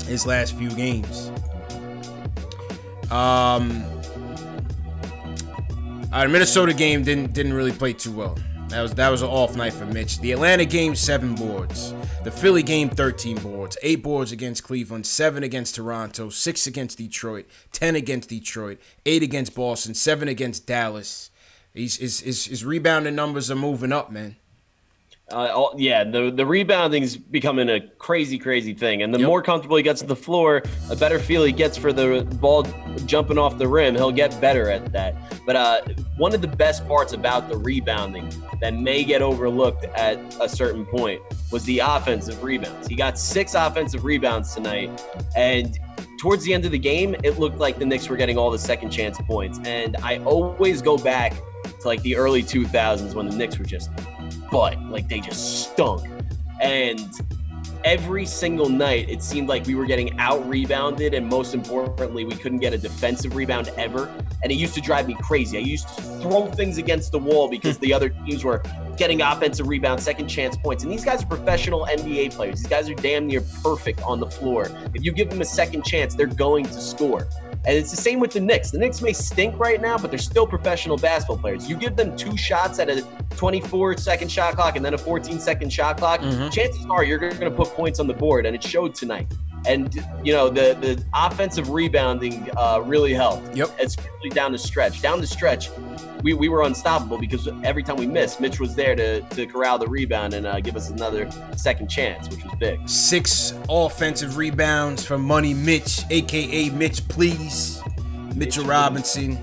His last few games. The Minnesota game didn't really play too well. That was an off night for Mitch. The Atlanta game, 7 boards. The Philly game, 13 boards. 8 boards against Cleveland, 7 against Toronto, 6 against Detroit, 10 against Detroit, 8 against Boston, 7 against Dallas. His rebounding numbers are moving up, man. The rebounding's becoming a crazy thing, and the more comfortable he gets to the floor, a better feel he gets for the ball jumping off the rim. He'll get better at that. But one of the best parts about the rebounding that may get overlooked at a certain point was the offensive rebounds. He got 6 offensive rebounds tonight, and towards the end of the game, it looked like the Knicks were getting all the second chance points. And I always go back to like the early 2000s when the Knicks were just they just stunk. And every single night, it seemed like we were getting out-rebounded, and most importantly, we couldn't get a defensive rebound ever. And it used to drive me crazy. I used to throw things against the wall because the other teams were getting offensive rebounds, second chance points. And these guys are professional NBA players. These guys are damn near perfect on the floor. If you give them a second chance, they're going to score. And it's the same with the Knicks. The Knicks may stink right now, but they're still professional basketball players. You give them 2 shots at a 24-second shot clock and then a 14-second shot clock, chances are you're going to put points on the board, and it showed tonight. And, you know, the offensive rebounding really helped, especially down the stretch. Down the stretch, we were unstoppable because every time we missed, Mitch was there to corral the rebound and give us another second chance, which was big. 6 offensive rebounds from Money Mitch, a.k.a. Mitch Please, Mitchell Robinson.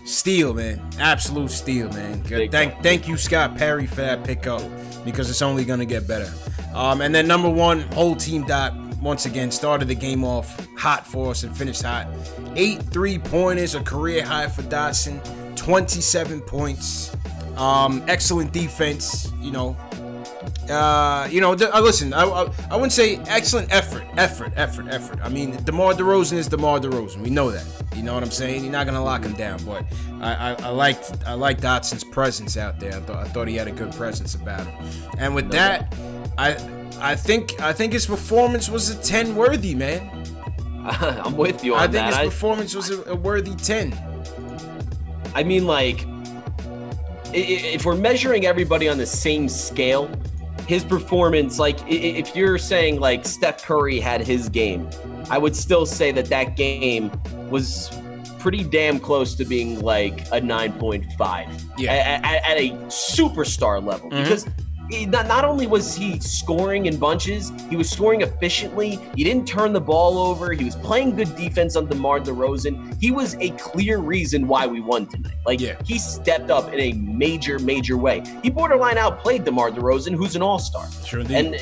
Steal, man. Absolute steal, man. Thank you, Scott Perry, for that pickup because it's only going to get better. And then number 1, whole team dot. Once again, started the game off hot for us and finished hot. 8 3-pointers, a career high for Dotson. 27 points. Excellent defense. Listen, I wouldn't say excellent effort. I mean, DeMar DeRozan is DeMar DeRozan. We know that. You know what I'm saying? You're not gonna lock him down, but I liked Dotson's presence out there. I thought he had a good presence about him. And with that, I think his performance was a 10 worthy, man. I'm with you on that. I think his performance was a worthy 10. I mean, like, if we're measuring everybody on the same scale, his performance, like, if you're saying, like, Steph Curry had his game, I would still say that game was pretty damn close to being, like, a 9.5 at a superstar level. Because not only was he scoring in bunches, he was scoring efficiently. He didn't turn the ball over. He was playing good defense on DeMar DeRozan. He was a clear reason why we won tonight. He stepped up in a major way. He borderline outplayed DeMar DeRozan, who's an all-star. Sure did. And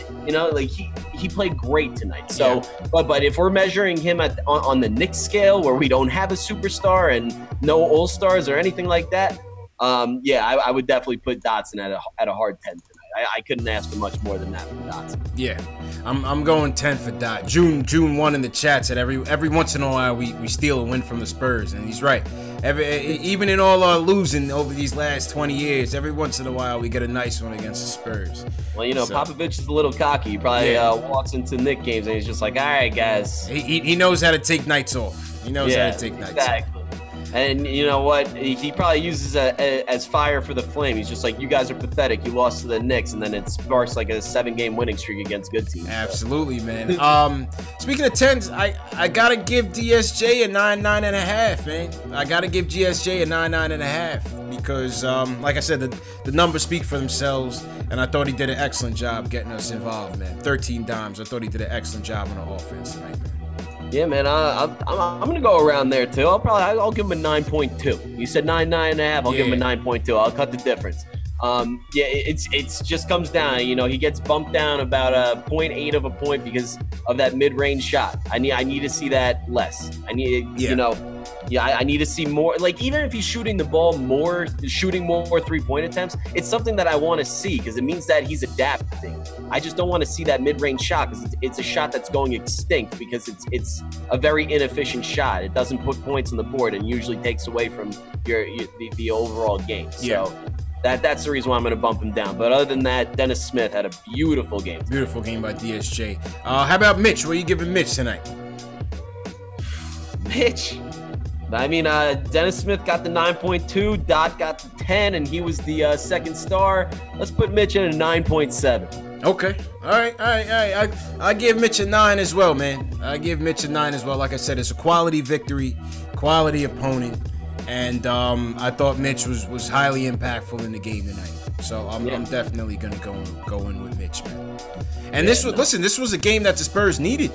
he played great tonight. So, but if we're measuring him on the Knicks scale, where we don't have a superstar and no all-stars or anything like that, I would definitely put Dotson at a hard 10 tonight. I couldn't ask for much more than that from Dotson. Yeah, I'm going 10 for Dot. June 1 in the chat said every once in a while we steal a win from the Spurs, and he's right. Even in all our losing over these last 20 years, every once in a while we get a nice one against the Spurs. Well, Popovich is a little cocky. He probably walks into Knicks games and he's just like, all right, guys. He knows how to take nights off. He knows how to take nights off. And you know what? He probably uses as fire for the flame. He's just like, you guys are pathetic. You lost to the Knicks, and then it sparks like a 7-game winning streak against good teams. Absolutely, man. Speaking of 10s, I gotta give DSJ a 9.5, man. I gotta give GSJ a 9.5 because, like I said, the numbers speak for themselves, and I thought he did an excellent job getting us involved, man. 13 dimes. I thought he did an excellent job on the offense tonight, man. Yeah, man, I'm gonna go around there too. I'll give him a 9.2. You said 9.5. I'll give him a 9.2. I'll cut the difference. It's just comes down. He gets bumped down about a 0.8 of a point because of that mid-range shot. I need to see that less. I need I need to see more. Like, even if he's shooting the ball more, shooting more 3-point attempts, it's something that I want to see because it means that he's adapting. I just don't want to see that mid-range shot because it's a shot that's going extinct because it's a very inefficient shot. It doesn't put points on the board and usually takes away from the overall game. So that's the reason why I'm going to bump him down. But other than that, Dennis Smith had a beautiful game. Beautiful game by DSJ. How about Mitch? What are you giving Mitch tonight? Mitch. I mean, Dennis Smith got the 9.2, Dot got the 10, and he was the second star. Let's put Mitch in a 9.7. Okay. All right. I give Mitch a 9 as well, man. I give Mitch a 9 as well. Like I said, it's a quality victory, quality opponent, and I thought Mitch was highly impactful in the game tonight. So I'm definitely gonna go in with Mitch, man. And this was a game that the Spurs needed.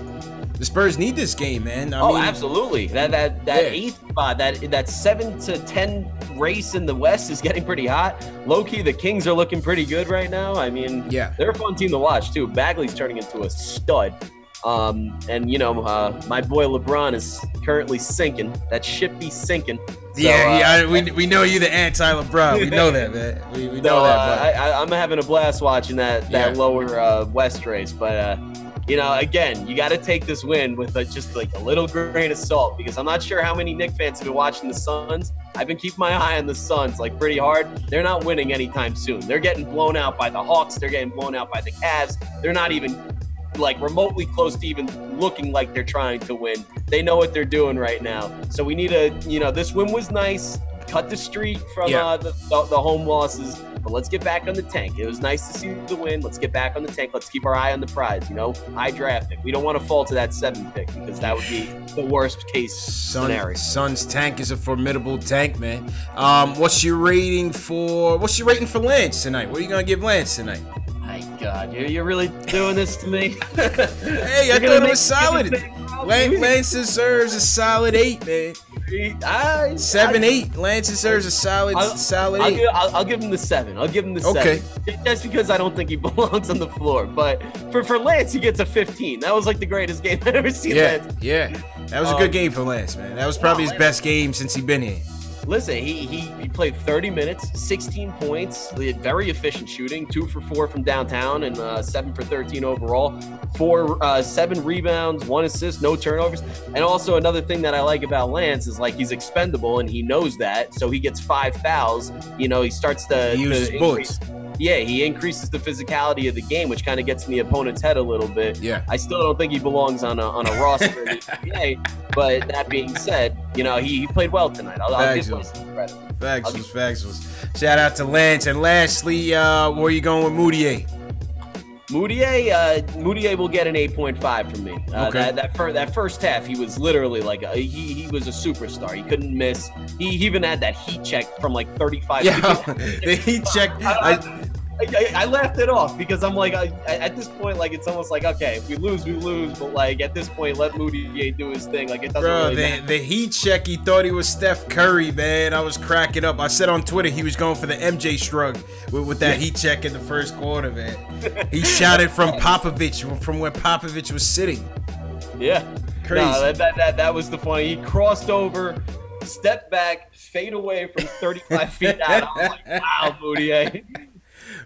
The Spurs need this game, man. I mean, absolutely. That 8th spot, that 7 to 10 race in the West is getting pretty hot. Low key, the Kings are looking pretty good right now. I mean, they're a fun team to watch too. Bagley's turning into a stud. And my boy LeBron is currently sinking. That ship be sinking. So, we know you the anti-LeBron. We know that, man. We know that. I'm having a blast watching that lower West race, but. Again, you got to take this win with just like a little grain of salt because I'm not sure how many Knicks fans have been watching the Suns. I've been keeping my eye on the Suns like pretty hard. They're not winning anytime soon. They're getting blown out by the Hawks. They're getting blown out by the Cavs. They're not even like remotely close to even looking like they're trying to win. They know what they're doing right now. So we need this win was nice. Cut the streak from the home losses. But let's get back on the tank. It was nice to see the win. Let's get back on the tank. Let's keep our eye on the prize, high draft pick. We don't want to fall to that 7th pick because that would be the worst case scenario. Suns tank is a formidable tank, man. What's your rating for Lance tonight? What are you going to give Lance tonight? My God, you're really doing this to me? Hey, I thought it was solid. Lance deserves a solid 8, man. 7-8. Lance deserves a solid 8. I'll give him the 7. I'll give him the 7. Okay. Just because I don't think he belongs on the floor. But for Lance, he gets a 15. That was like the greatest game I've ever seen. Lance. Yeah. That was a good game for Lance, man. That was probably his best game since he's been here. Listen, he played 30 minutes, 16 points, very efficient shooting, 2 for 4 from downtown, and 7 for 13 overall. 7 rebounds, 1 assist, no turnovers. And also another thing that I like about Lance is like he's expendable and he knows that, so he gets 5 fouls. He starts to use bullets. Yeah, he increases the physicality of the game, which kind of gets in the opponent's head a little bit. Yeah. I still don't think he belongs on a roster in the NBA, but that being said, he played well tonight. I'll give him some credit. Factuals. Shout out to Lance. And lastly, where are you going with Moutier? Moutier will get an 8.5 from me. Okay. That first half, he was literally like he was a superstar. He couldn't miss. He even had that heat check from like 35 feet. The heat check. I laughed it off because I'm like, at this point, like it's almost like, okay, if we lose, we lose. But like at this point, let Moutier do his thing. Like it doesn't really matter. The heat check, he thought he was Steph Curry, man. I was cracking up. I said on Twitter he was going for the MJ shrug with that heat check in the first quarter, man. He shot it from Popovich, from where Popovich was sitting. Yeah, crazy. No, that was the funny. He crossed over, stepped back, fade away from 35 feet out. I'm like, wow, Moutier.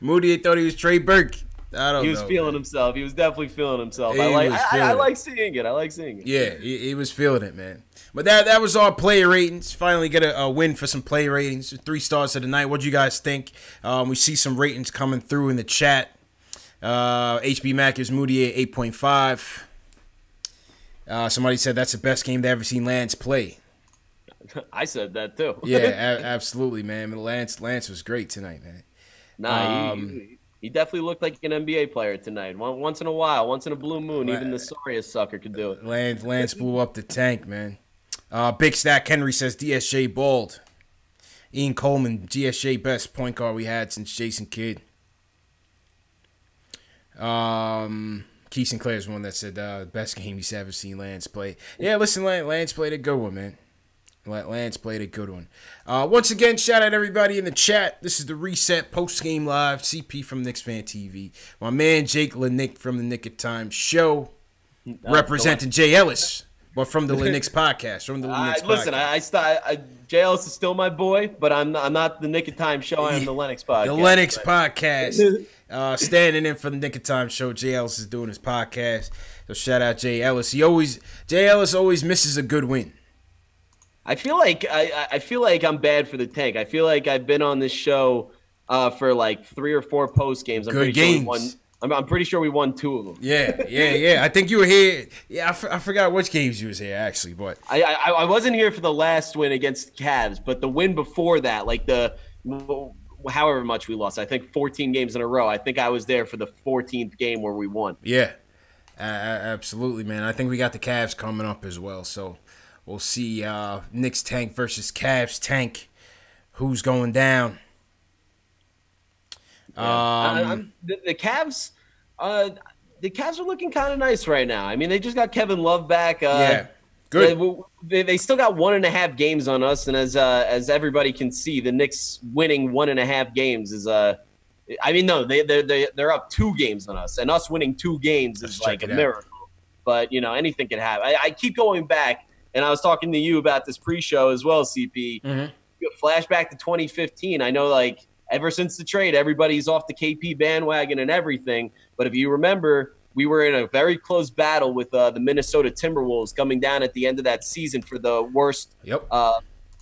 Moody thought he was Trey Burke. I don't know. He was feeling himself. He was definitely feeling himself. I like seeing it. I like seeing it. Yeah, he was feeling it, man. But that was our player ratings. Finally get a win for some player ratings. 3 stars of the night. What do you guys think? We see some ratings coming through in the chat. HB Mack is Moody at 8.5. Somebody said that's the best game they ever seen Lance play. I said that too. Yeah, absolutely, man. Lance was great tonight, man. Nah, he definitely looked like an NBA player tonight. Once in a while, once in a blue moon, even the sorriest sucker could do it. Lance blew up the tank, man. Big Stack Henry says DSJ bald. Ian Coleman, DSJ best point guard we had since Jason Kidd. Keith Sinclair is one that said best game he's ever seen Lance play. Yeah, listen, Lance played a good one, man. Lance played a good one. Once again, shout out everybody in the chat. This is the Reset post-game live. CP from KnicksFanTV. My man Jake Lanick from the Nick of Time show. Representing Jay Ellis, but from the Knicks podcast. From the Knicks listen, podcast. Jay Ellis is still my boy, but I'm not the Nick of Time show. I am the Lennox podcast. The Lennox podcast. Standing in for the Nick of Time show. Jay Ellis is doing his podcast. So shout out Jay Ellis. Jay Ellis always misses a good win. I feel like I'm bad for the tank. I feel like I've been on this show for like 3 or 4 post games. I'm pretty sure we won 2 of them. Yeah. I think you were here. Yeah, I forgot which games you was here actually, but I wasn't here for the last win against Cavs, but the win before that, like the however much we lost, I think 14 games in a row. I think I was there for the 14th game where we won. Yeah, absolutely, man. I think we got the Cavs coming up as well, so. We'll see Knicks tank versus Cavs tank. Who's going down? The Cavs are looking kind of nice right now. I mean, they just got Kevin Love back. Yeah, good. They still got 1.5 games on us, and as everybody can see, the Knicks winning 1.5 games is they're up 2 games on us, and us winning 2 games is like a miracle. But anything can happen. I keep going back. And I was talking to you about this pre-show as well, CP. Mm-hmm. Flashback to 2015. I know, like, ever since the trade, everybody's off the KP bandwagon and everything. But if you remember, we were in a very close battle with the Minnesota Timberwolves coming down at the end of that season for the worst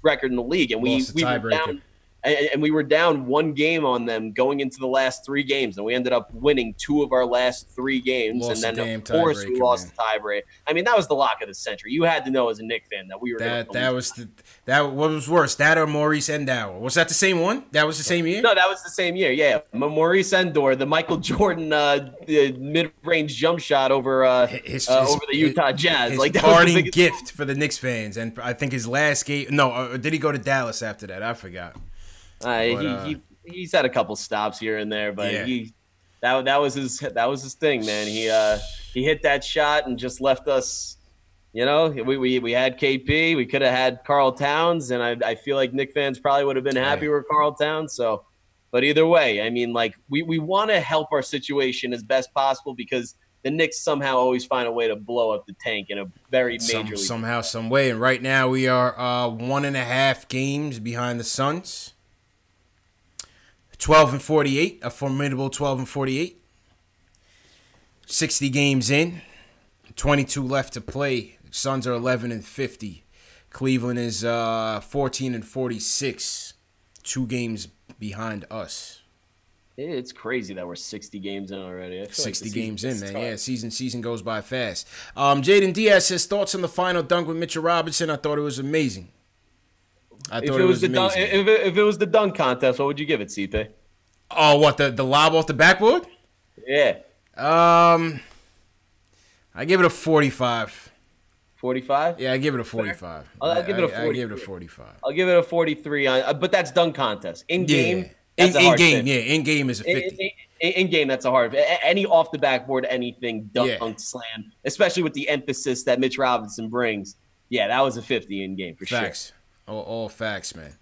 record in the league. And we were down. And we were down 1 game on them going into the last 3 games, and we ended up winning 2 of our last 3 games. Lost and then, of course, we lost the tiebreak. I mean, that was the lock of the century. You had to know as a Knicks fan that we were. What was worse, that or Maurice Endower? Was that the same one? That was the same year? No, that was the same year. Yeah, Maurice Endor, the Michael Jordan the mid-range jump shot over over the Utah Jazz. His parting gift for the Knicks fans, and I think his last game. No, did he go to Dallas after that? I forgot. He's had a couple stops here and there, but that was his thing, man. He hit that shot and just left us. We had KP, we could have had Karl Towns, and I feel like Knicks fans probably would have been happy with Karl Towns. So, but either way, I mean, like we want to help our situation as best possible because the Knicks somehow always find a way to blow up the tank in a very major somehow, some way. And right now we are 1.5 games behind the Suns. 12-48, a formidable 12-48. 60 games in, 22 left to play. Suns are 11-50. Cleveland is 14-46, 2 games behind us. It's crazy that we're 60 games in already. 60 games in, man. Yeah, season goes by fast. Jaden Diaz says, thoughts on the final dunk with Mitchell Robinson? I thought it was amazing. If it was the dunk contest, what would you give it, CP? Oh, what, the lob off the backboard? Yeah. I give it a 45. 45? Yeah, I give it a 45. I'll give it a 43. I give it a 45. I'll give it a 43. But that's dunk contest. In game, that's a hard game. Yeah, in game is a 50. In game, that's a hard. Any off the backboard, anything dunk, slam, especially with the emphasis that Mitch Robinson brings. Yeah, that was a 50 in game for facts. Sure. All facts, man.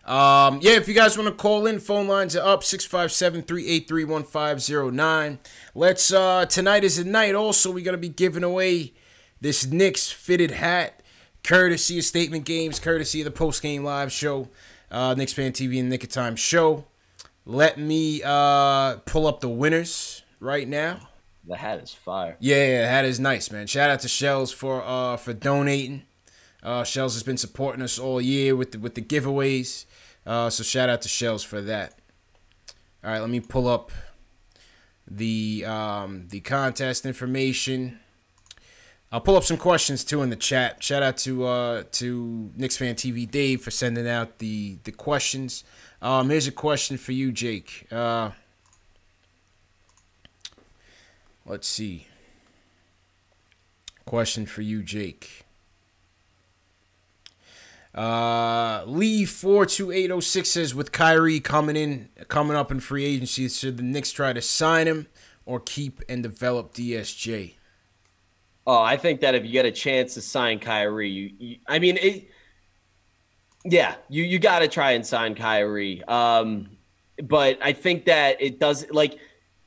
If you guys want to call in, phone lines are up, 657-383-1509. Let's, tonight is the night also. We're going to be giving away this Knicks fitted hat, courtesy of Statement Games, courtesy of the post-game live show, KnicksFanTV and Nick of Time show. Let me pull up the winners right now. The hat is fire. Yeah, the hat is nice, man. Shout out to Shells for donating. Shells has been supporting us all year with the giveaways. So shout out to Shells for that. All right, let me pull up the contest information. I'll pull up some questions too in the chat. Shout out to KnicksFanTV Dave for sending out the questions. Here's a question for you, Jake. Let's see. Question for you, Jake. Lee 42806 says, with Kyrie coming up in free agency, should the Knicks try to sign him or keep and develop DSJ? Oh, I think that if you get a chance to sign Kyrie, you got to try and sign Kyrie. But I think that it does, like,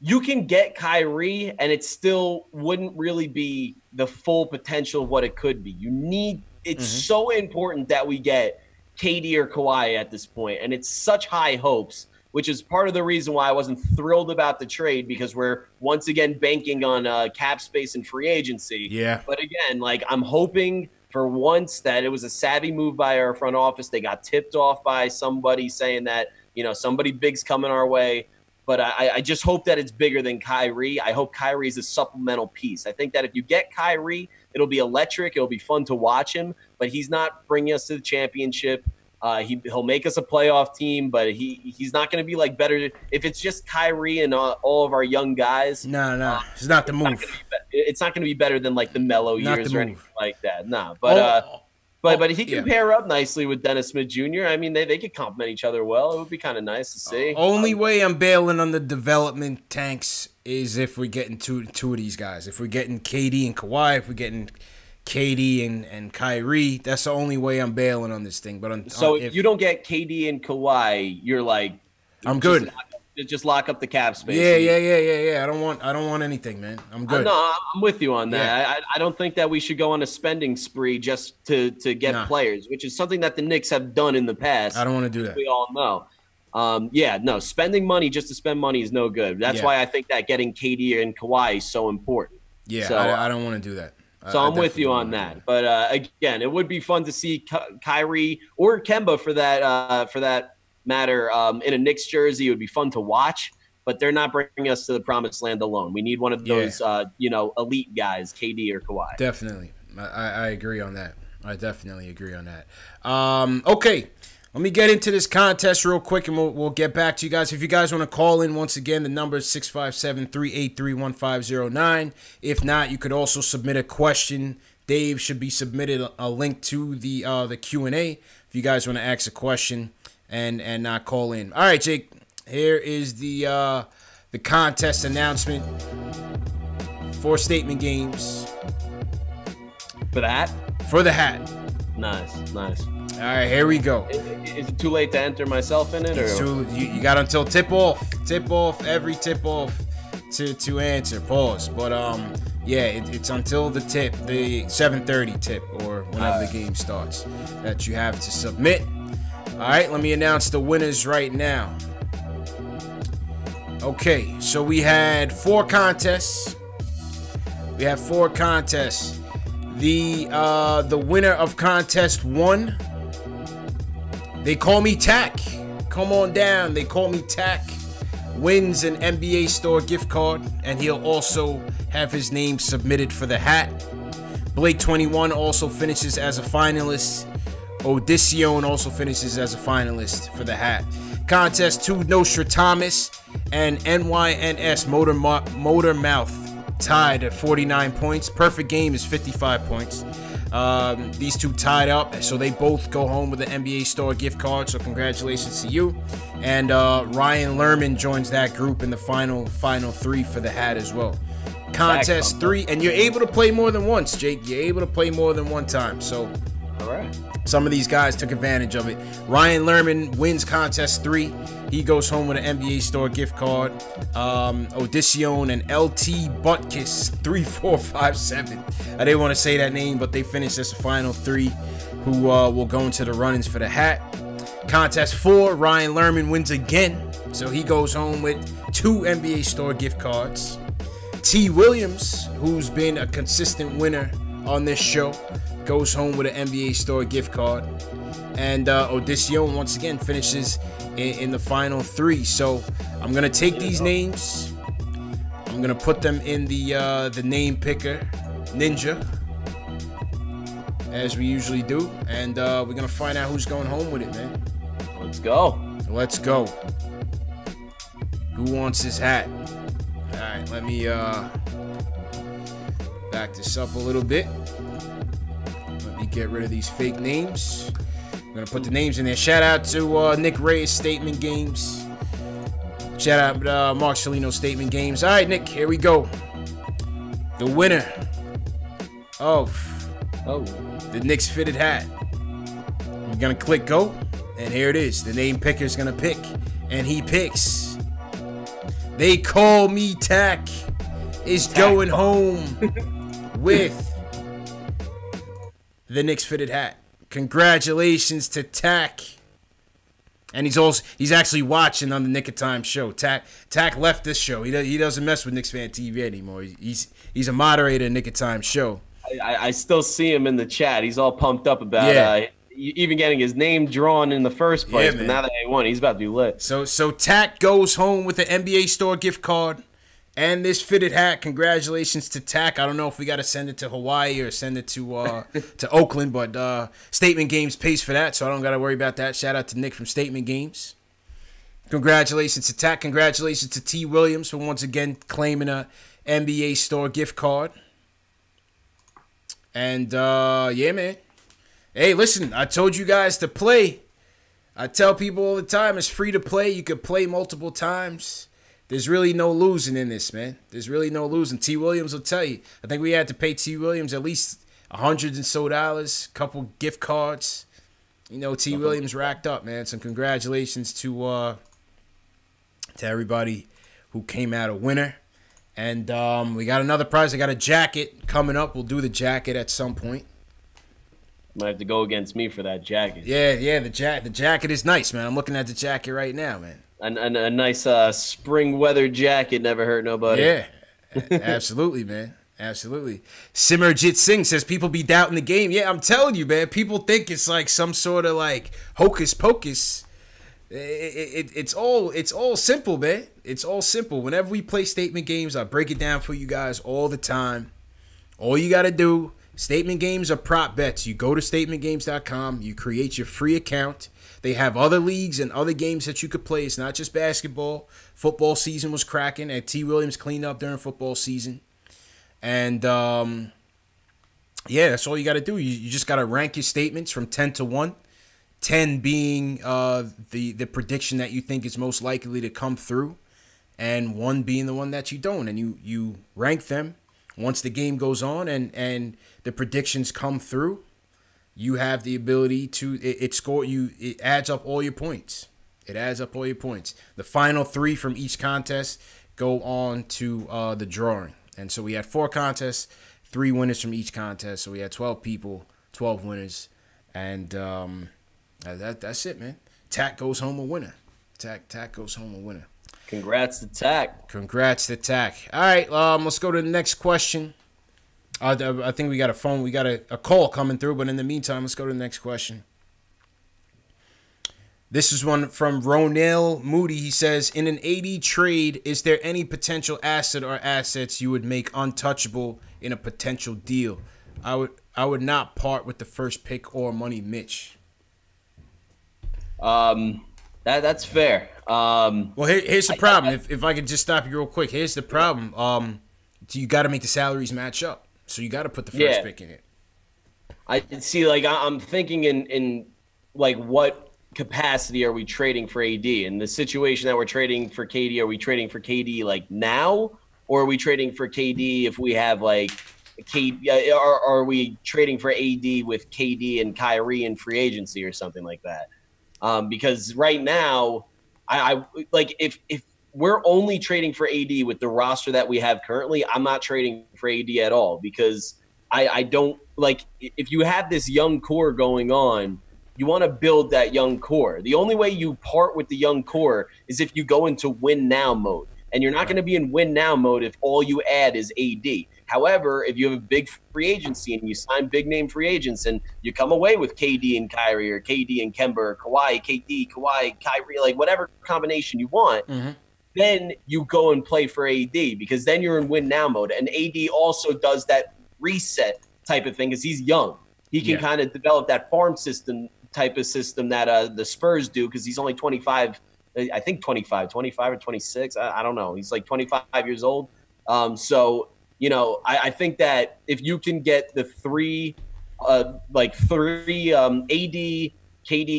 you can get Kyrie and it still wouldn't really be the full potential of what it could be. It's so important that we get KD or Kawhi at this point, and it's such high hopes, which is part of the reason why I wasn't thrilled about the trade, because we're once again banking on cap space and free agency. Yeah. But again, like, I'm hoping for once that it was a savvy move by our front office. They got tipped off by somebody saying that, somebody big's coming our way. But I just hope that it's bigger than Kyrie. I hope Kyrie is a supplemental piece. I think that if you get Kyrie, it'll be electric. It'll be fun to watch him. But he's not bringing us to the championship. He'll make us a playoff team, but he's not going to be like better. If it's just Kyrie and all of our young guys. No. It's not the move. It's not going to be better than like the Melo years or anything like that. No. But he can pair up nicely with Dennis Smith Jr. I mean, they could complement each other well. It would be kind of nice to see. Only way I'm bailing on the development tanks is if we're getting two of these guys. If we're getting KD and Kawhi, if we're getting KD and Kyrie, that's the only way I'm bailing on this thing. But if you don't get KD and Kawhi, you're like, I'm good. Just lock up the cap space. Yeah. I don't want anything, man. I'm good. No, I'm with you on that. Yeah. I don't think that we should go on a spending spree just to get players, which is something that the Knicks have done in the past. I don't want to do that. We all know. Spending money just to spend money is no good. That's why I think that getting KD and Kawhi is so important. Yeah, so, I don't want to do that. So I'm with you on that. But again, it would be fun to see Kyrie or Kemba for that matter in a Knicks jersey. It would be fun to watch, but they're not bringing us to the promised land alone. We need one of those elite guys, KD or Kawhi. Definitely. I agree on that. I definitely agree on that. Okay, let me get into this contest real quick, and we'll get back to you guys. If you guys want to call in, once again, the number is 657-383-1509. If not, you could also submit a question. Dave should be submitted a link to the Q&A if you guys want to ask a question and not call in. All right, Jake. Here is the contest announcement for Statement Games. For the hat? For the hat. Nice. All right, here we go. Is it too late to enter myself in it? You got until every tip off to answer. Pause. But it's until the 7:30 tip or whenever the game starts that you have to submit. All right, let me announce the winners right now. Okay, so we had 4 contests. The winner of contest 1, they call me Tack. Come on down. They call me Tack. Wins an NBA store gift card, and he'll also have his name submitted for the hat. Blake 21 also finishes as a finalist. Odysseon also finishes as a finalist for the hat. Contest 2, Nostra Thomas and NYNS Motor Mouth tied at 49 points. Perfect Game is 55 points. These two tied up, so they both go home with an NBA store gift card, so congratulations to you. And Ryan Lerman joins that group in the final 3 for the hat as well. Contest 3, and you're able to play more than once, Jake. You're able to play more than one time, so all right. Some of these guys took advantage of it. Ryan Lerman wins contest 3. He goes home with an NBA store gift card. Odysseon and LT Butkus 3457. I didn't want to say that name, but they finished as the final 3 who will go into the run-ins for the hat. Contest 4, Ryan Lerman wins again. So he goes home with 2 NBA store gift cards. T. Williams, who's been a consistent winner on this show, goes home with an NBA store gift card. And Odysseon once again finishes in the final 3. So I'm gonna take these names. I'm gonna put them in the name picker ninja, as we usually do, and we're gonna find out who's going home with it, man. Let's go. Let's go. Who wants his hat? All right, let me back this up a little bit. Let me get rid of these fake names. I'm gonna put the names in there. Shout out to Nick Reyes, Statement Games. Shout out Mark Salino, Statement Games. All right, Nick, here we go. The winner of the Knicks fitted hat. I'm gonna click go, and here it is. The name picker's gonna pick, and he picks. They call me Tack is going home with the Knicks fitted hat. Congratulations to Tack. And he's actually watching on the Nick of Time show. Tack left this show. He doesn't mess with KnicksFanTV anymore. He's a moderator in Nick of Time show. I still see him in the chat. He's all pumped up about even getting his name drawn in the first place. But now that they won, he's about to be lit. So Tack goes home with the NBA store gift card and this fitted hat. Congratulations to Tack. I don't know if we got to send it to Hawaii or send it to Oakland, but Statement Games pays for that, so I don't got to worry about that. Shout out to Nick from Statement Games. Congratulations to Tack. Congratulations to T. Williams for once again claiming a NBA store gift card. And yeah, man. Hey, listen, I told you guys to play. I tell people all the time, it's free to play. You could play multiple times. There's really no losing in this, man. There's really no losing. T. Williams will tell you. I think we had to pay T. Williams at least $100 and so, couple gift cards. You know, T. Williams racked up, man. So congratulations to everybody who came out a winner. And we got another prize. I got a jacket coming up. We'll do the jacket at some point. Might have to go against me for that jacket. Yeah, the jacket is nice, man. I'm looking at the jacket right now, man. A nice spring weather jacket never hurt nobody. Yeah, absolutely, man. Absolutely. Simerjit Singh says people be doubting the game. Yeah, I'm telling you, man. People think it's like some sort of like hocus pocus. It's all simple, man. It's all simple. Whenever we play Statement Games, I break it down for you guys all the time. All you got to do, Statement Games are prop bets. You go to statementgames.com. You create your free account. They have other leagues and other games that you could play. It's not just basketball. Football season was cracking, and T. Williams cleaned up during football season. And, yeah, that's all you got to do. You just got to rank your statements from 10 to 1. 10 being the prediction that you think is most likely to come through, and 1 being the one that you don't. And you rank them. Once the game goes on and the predictions come through, you have the ability to it adds up all your points. It adds up all your points. The final 3 from each contest go on to the drawing. And so we had 4 contests, 3 winners from each contest. So we had 12 people, 12 winners, and that's it, man. Tack goes home a winner. Tack goes home a winner. Congrats to Tack. Congrats to Tack. All right, let's go to the next question. I think we got a call coming through, but in the meantime, let's go to the next question. This is one from Ronell Moody. He says, in an AD trade, is there any potential asset or assets you would make untouchable in a potential deal? I would not part with the first pick or money, Mitch. That's fair. Well, here's the problem. If I could just stop you real quick, here's the problem. You got to make the salaries match up, so you got to put the first pick in it. I see. Like I'm thinking in like what capacity are we trading for AD? In the situation that we're trading for KD, are we trading for KD like now, or are we trading for KD if we have like KD? Are we trading for AD with KD and Kyrie in free agency or something like that? Because right now, I like if we're only trading for AD with the roster that we have currently, I'm not trading for AD at all, because I don't like, if you have this young core going on, you want to build that young core. The only way you part with the young core is if you go into win now mode. And you're not going to be in win now mode if all you add is AD. However, if you have a big free agency and you sign big name free agents and you come away with KD and Kyrie or KD and Kemba or Kawhi, KD, Kawhi, Kyrie, like whatever combination you want, then you go and play for AD because then you're in win now mode. And AD also does that reset type of thing because he's young. He can kind of develop that farm system type of system that the Spurs do because he's only 25. I think 25 or 26. I don't know. He's like 25 years old. So, you know, I think that if you can get the three AD, KD,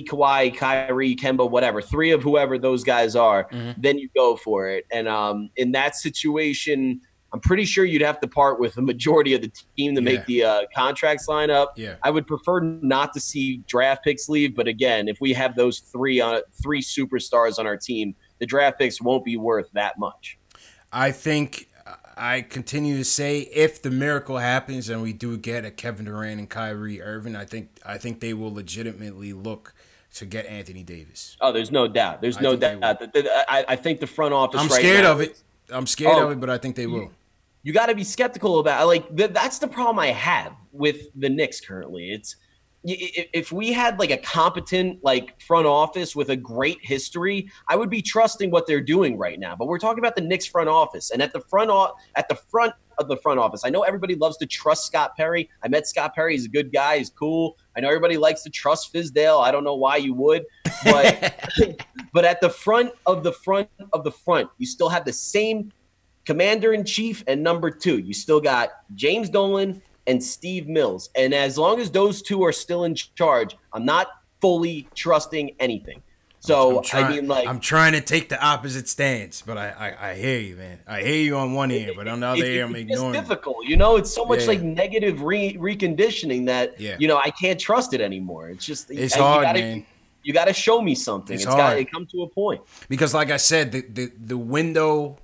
Kawhi, Kyrie, Kemba, whatever, three of whoever those guys are, then you go for it. And in that situation, I'm pretty sure you'd have to part with the majority of the team to make the contracts line up. Yeah. I would prefer not to see draft picks leave, but again, if we have those three superstars on our team, the draft picks won't be worth that much. I think I continue to say if the miracle happens and we do get a Kevin Durant and Kyrie Irving, I think they will legitimately look to get Anthony Davis. Oh, there's no doubt. There's no doubt. I think the front office. I'm scared of it. I'm scared of it, but I think they will. You got to be skeptical about that's the problem I have with the Knicks currently. It's if we had like a competent like front office with a great history, I would be trusting what they're doing right now. But we're talking about the Knicks front office, and at the front of the front office, I know everybody loves to trust Scott Perry. I met Scott Perry; he's a good guy. He's cool. I know everybody likes to trust Fizdale. I don't know why you would, but but at the front of the front, you still have the same commander-in-chief and number 2. You still got James Dolan and Steve Mills. And as long as those two are still in charge, I'm not fully trusting anything. So, I'm trying to take the opposite stance, but I hear you, man. I hear you on one ear, but on the other ear, I'm ignoring. It's difficult. You know, it's so much like negative reconditioning that, you know, I can't trust it anymore. It's just, it's hard, man. You got to show me something. It's got to come to a point. Because like I said, the window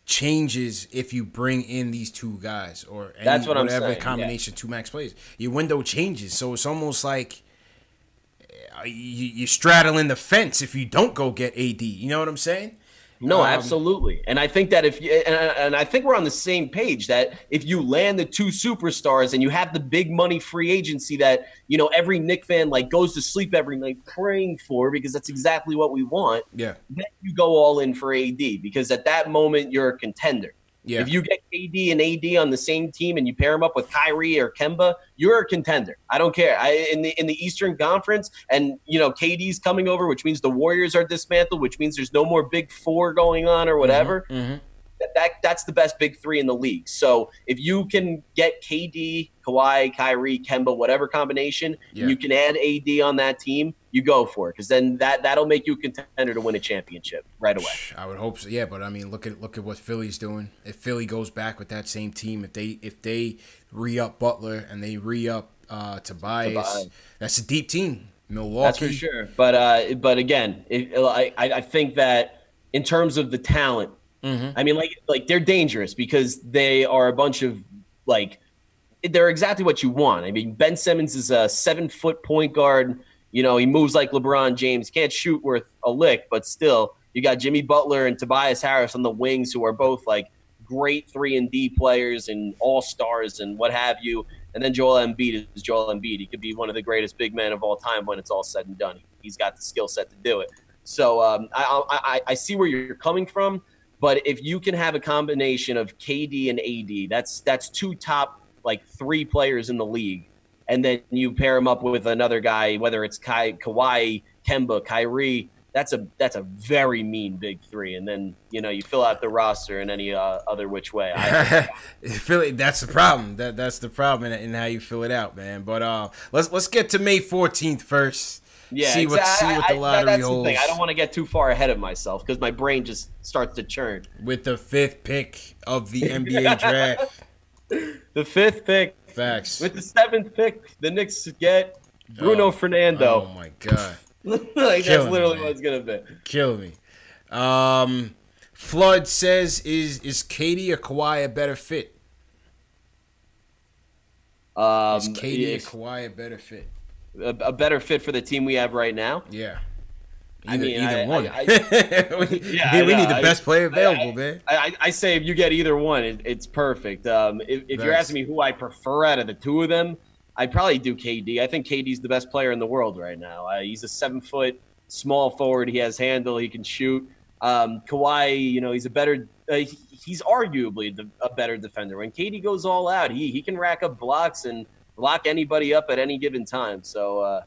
changes if you bring in these two guys or whatever combination two max plays. Your window changes, so it's almost like you're straddling the fence if you don't go get AD. You know what I'm saying? No, absolutely. And I think that and I think we're on the same page that if you land the two superstars and you have the big money free agency that, you know, every Knicks fan like goes to sleep every night praying for because that's exactly what we want. Yeah. Then you go all in for AD because at that moment you're a contender. Yeah. If you get KD and AD on the same team and you pair them up with Kyrie or Kemba, you're a contender. I don't care. In the Eastern Conference, and you know KD's coming over, which means the Warriors are dismantled, which means there's no more big four going on or whatever. That's the best big three in the league. So if you can get KD, Kawhi, Kyrie, Kemba, whatever combination, and you can add AD on that team, you go for it because then that'll make you a contender to win a championship right away. I would hope so. Yeah, but I mean, look at what Philly's doing. If Philly goes back with that same team, if they re-up Butler and they re-up Tobias, that's a deep team. Milwaukee, that's for sure. But again, I think that in terms of the talent. I mean, like they're dangerous because they are a bunch of they're exactly what you want. I mean, Ben Simmons is a 7-foot point guard. You know, he moves like LeBron James. Can't shoot worth a lick, but still, you got Jimmy Butler and Tobias Harris on the wings, who are both like great 3-and-D players and all-stars and what have you. And then Joel Embiid is Joel Embiid. He could be one of the greatest big men of all time when it's all said and done. He's got the skill set to do it. So I see where you're coming from. But if you can have a combination of KD and AD, that's two top 3 players in the league, and then you pair them up with another guy, whether it's Kawhi, Kemba, Kyrie, that's a very mean big 3, and then you fill out the roster in any other which way. That's the problem. That's the problem in how you fill it out, man. But let's get to May 14th first. Yeah, see what the lottery holds. The thing. I don't want to get too far ahead of myself because my brain just starts to churn. With the 5th pick of the NBA draft. The 5th pick. Facts. With the 7th pick, the Knicks get Bruno Fernando. Oh, my God. That's literally what it's going to be. Kill me. Flood says, is KD or Kawhi a better fit? Is KD or Kawhi a better fit? a better fit for the team we have right now. Yeah. Either one. We need the best player available, man. I say if you get either one, it's perfect. If you're asking me who I prefer out of the two of them, I'd probably do KD. I think KD's the best player in the world right now. He's a 7-foot small forward. He has handle. He can shoot. Kawhi, he's a better. He's arguably a better defender. When KD goes all out, he can rack up blocks and lock anybody up at any given time. So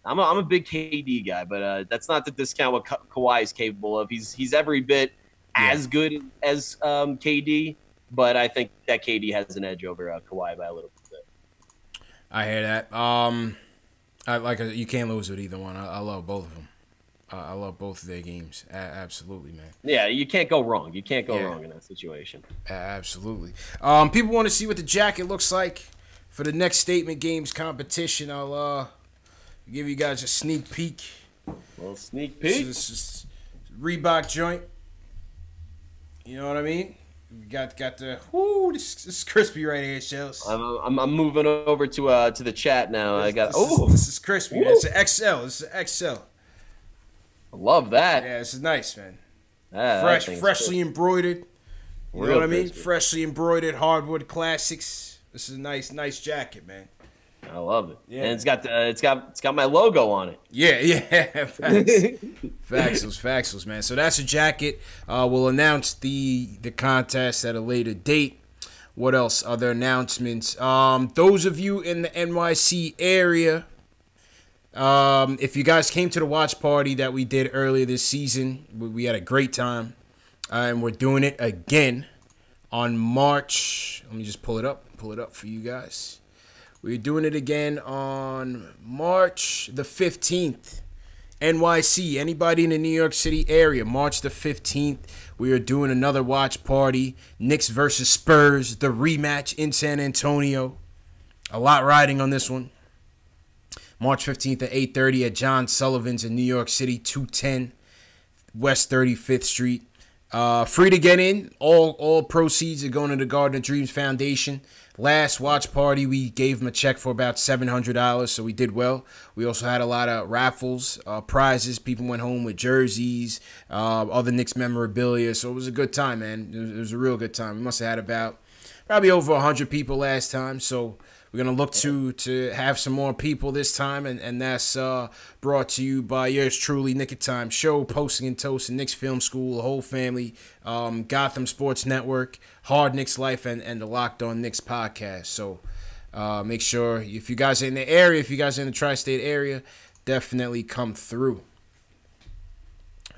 I'm a big KD guy, but that's not to discount what Kawhi is capable of. He's every bit as good as KD, but I think that KD has an edge over Kawhi by a little bit. I hear that. You can't lose with either one. I love both of them. I love both of their games. Absolutely, man. Yeah, you can't go wrong. You can't go wrong in that situation. Absolutely. People want to see what the jacket looks like for the next Statement Games competition. I'll give you guys a sneak peek. Well, sneak peek. This is Reebok joint. You know what I mean? We got the this is crispy right here, Shells. I'm moving over to the chat now. This is crispy. It's an XL. It's an XL. I love that. Yeah, this is nice, man. Freshly embroidered. You know what I mean? Freshly embroidered hardwood classics. This is a nice jacket, man. I love it. Yeah. And it's got my logo on it. Yeah. Facts, man. So that's a jacket. We'll announce the contest at a later date. What else? Other announcements? Those of you in the NYC area, if you guys came to the watch party that we did earlier this season, we had a great time. And we're doing it again on March. Let me just pull it up for you guys. We're doing it again on March the 15th. NYC, anybody in the New York City area, March the 15th, we are doing another watch party. Knicks versus Spurs, the rematch in San Antonio. A lot riding on this one. March 15th at 8:30 at John Sullivan's in New York City, 210 West 35th Street. Free to get in. All proceeds are going to the Garden of Dreams Foundation. Last watch party, we gave them a check for about $700, so we did well. We also had a lot of raffles, prizes. People went home with jerseys, other Knicks memorabilia, so it was a good time, man. It was a real good time. We must have had probably over 100 people last time, so we're going to look to have some more people this time, and that's brought to you by yours truly, Nick of Time Show, Posting and Toast, and Knicks Film School, the whole family, Gotham Sports Network, Hard Knicks Life, and the Locked On Knicks podcast. So make sure, if you guys are in the area, if you guys are in the tri-state area, definitely come through.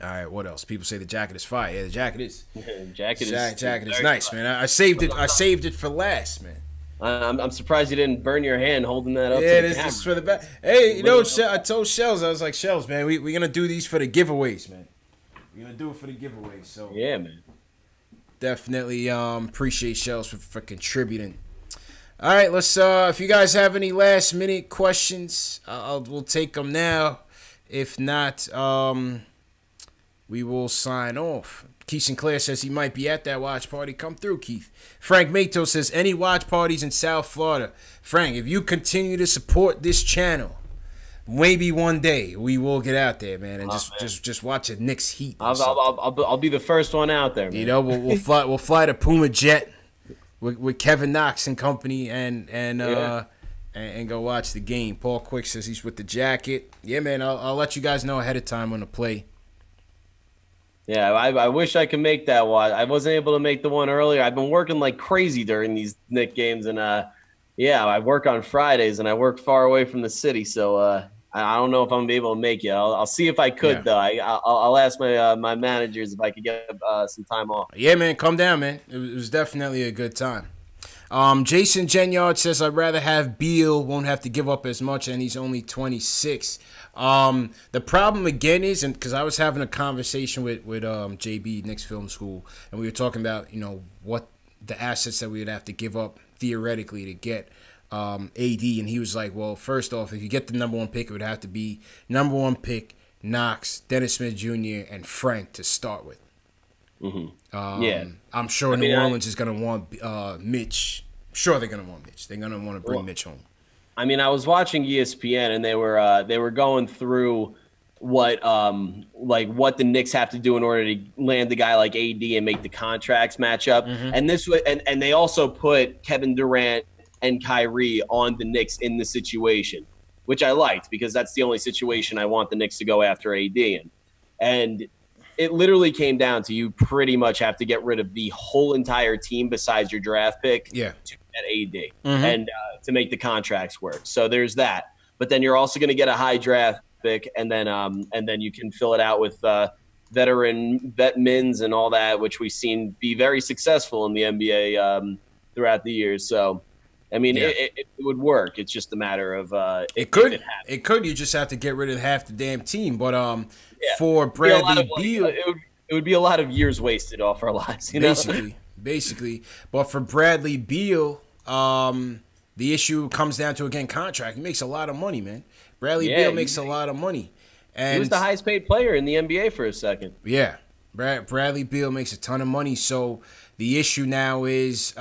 All right, what else? People say the jacket is fire. Yeah, the jacket is. Jacket is nice, man. I saved it for last, man. I'm surprised you didn't burn your hand holding that up. Yeah, this is for the back. Hey, I told Shells, I was like, Shells, man, we're going to do these for the giveaways, man. We're going to do it for the giveaways. So yeah, man. Definitely appreciate Shells for contributing. All right, let's, if you guys have any last minute questions, we'll take them now. If not, we will sign off. Keith Sinclair says he might be at that watch party. Come through, Keith. Frank Mato says, any watch parties in South Florida? Frank, if you continue to support this channel, maybe one day we will get out there, man, and just watch a Knicks Heat. I'll be the first one out there, man. You know, we'll fly the Puma jet with Kevin Knox and company and go watch the game. Paul Quick says he's with the jacket. Yeah, man, I'll let you guys know ahead of time when to play. Yeah, I wish I could make that one. I wasn't able to make the one earlier. I've been working like crazy during these Knicks games, and I work on Fridays, and I work far away from the city, so I don't know if I'm gonna be able to make it. I'll see if I could though. I'll ask my managers if I could get some time off. Yeah, man, come down, man. It was definitely a good time. Jason Genyard says, I'd rather have Beal, won't have to give up as much, and he's only 26. The problem again is, and because I was having a conversation with JB, Knicks Film School, and we were talking about, what the assets that we would have to give up theoretically to get AD, and he was like, well, first off, if you get the number one pick, it would have to be number one pick, Knox, Dennis Smith Jr., and Frank to start with. Mm-hmm. I'm sure New Orleans is going to want Mitch. I'm sure they're going to want Mitch. They're going to want to bring Mitch home. I mean, I was watching ESPN and they were going through what what the Knicks have to do in order to land a guy like AD and make the contracts match up. And this was and they also put Kevin Durant and Kyrie on the Knicks in the situation, which I liked because that's the only situation I want the Knicks to go after AD in. And it literally came down to you pretty much have to get rid of the whole entire team besides your draft pick to get AD and to make the contracts work. So there's that. But then you're also going to get a high draft pick, and then you can fill it out with vet mins and all that, which we've seen be very successful in the NBA throughout the years. So, I mean, it would work. It's just a matter of it could. It could. You just have to get rid of half the damn team. But for Bradley Beal, it would be a lot of years wasted off our lives. You know? Basically. But for Bradley Beal, the issue comes down to, again, contract. He makes a lot of money, man. Bradley Beal makes a lot of money. And he was the highest paid player in the NBA for a second. Yeah. Bradley Beal makes a ton of money. So the issue now is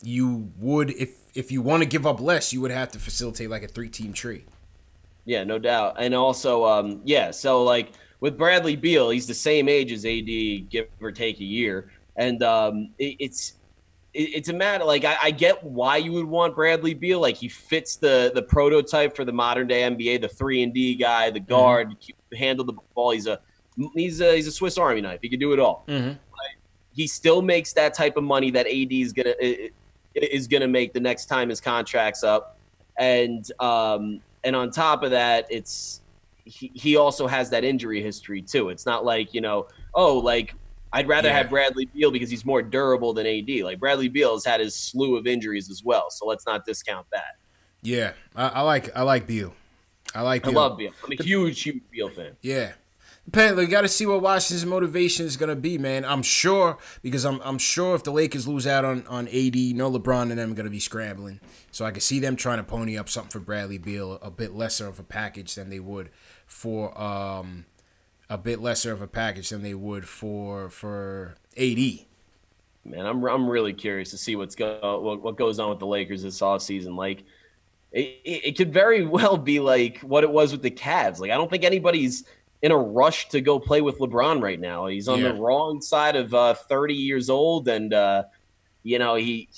you would, if you want to give up less, you would have to facilitate like a 3-team trade. Yeah, no doubt. And also, so like with Bradley Beal, he's the same age as AD, give or take a year. And it's a matter, like, I get why you would want Bradley Beal. Like, he fits the prototype for the modern-day NBA, the 3-and-D guy, the guard, handle the ball. He's a Swiss Army knife. He can do it all. He still makes that type of money that AD is gonna make the next time his contract's up. And on top of that, he also has that injury history, too. It's not like, I'd rather have Bradley Beal because he's more durable than AD. Like, Bradley Beal has had his slew of injuries as well, so let's not discount that. Yeah, I like Beal. I love Beal. I'm a huge Beal fan. Yeah. We got to see what Washington's motivation is going to be, man. I'm sure, because I'm sure if the Lakers lose out on AD, no LeBron and them are going to be scrambling. So I can see them trying to pony up something for Bradley Beal, a bit lesser of a package than they would for AD. Man, I'm really curious to see what goes on with the Lakers this offseason. Like, it could very well be like what it was with the Cavs. Like, I don't think anybody's in a rush to go play with LeBron right now. He's on the wrong side of 30 years old, and he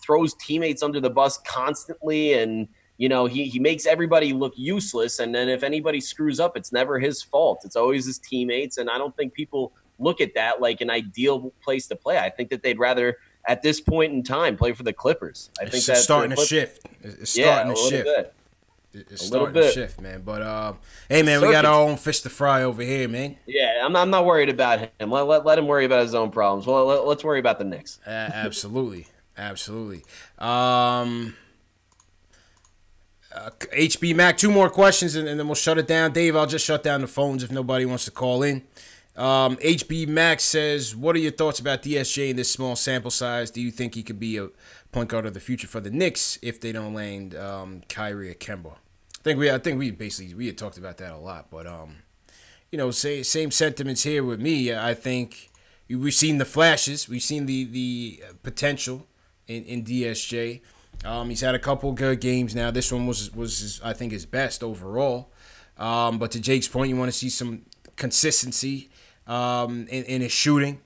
throws teammates under the bus constantly, and he makes everybody look useless. And then if anybody screws up, it's never his fault. It's always his teammates. And I don't think people look at that like an ideal place to play. I think that they'd rather, at this point in time, play for the Clippers. I think that's starting to shift. It's starting to shift. It's starting to shift, man. But hey, man, we got our own fish to fry over here, man. Yeah, I'm not worried about him. Let him worry about his own problems. Well, let's worry about the Knicks. Absolutely. HB Mac, 2 more questions, and then we'll shut it down. Dave, I'll just shut down the phones if nobody wants to call in. HB Mac says, what are your thoughts about DSJ in this small sample size? Do you think he could be a point guard of the future for the Knicks if they don't land Kyrie or Kemba? I think we had talked about that a lot, but same sentiments here with me. I think we've seen the flashes, we've seen the potential in DSJ. He's had a couple good games now. This one was I think his best overall. But to Jake's point, you want to see some consistency in his shooting.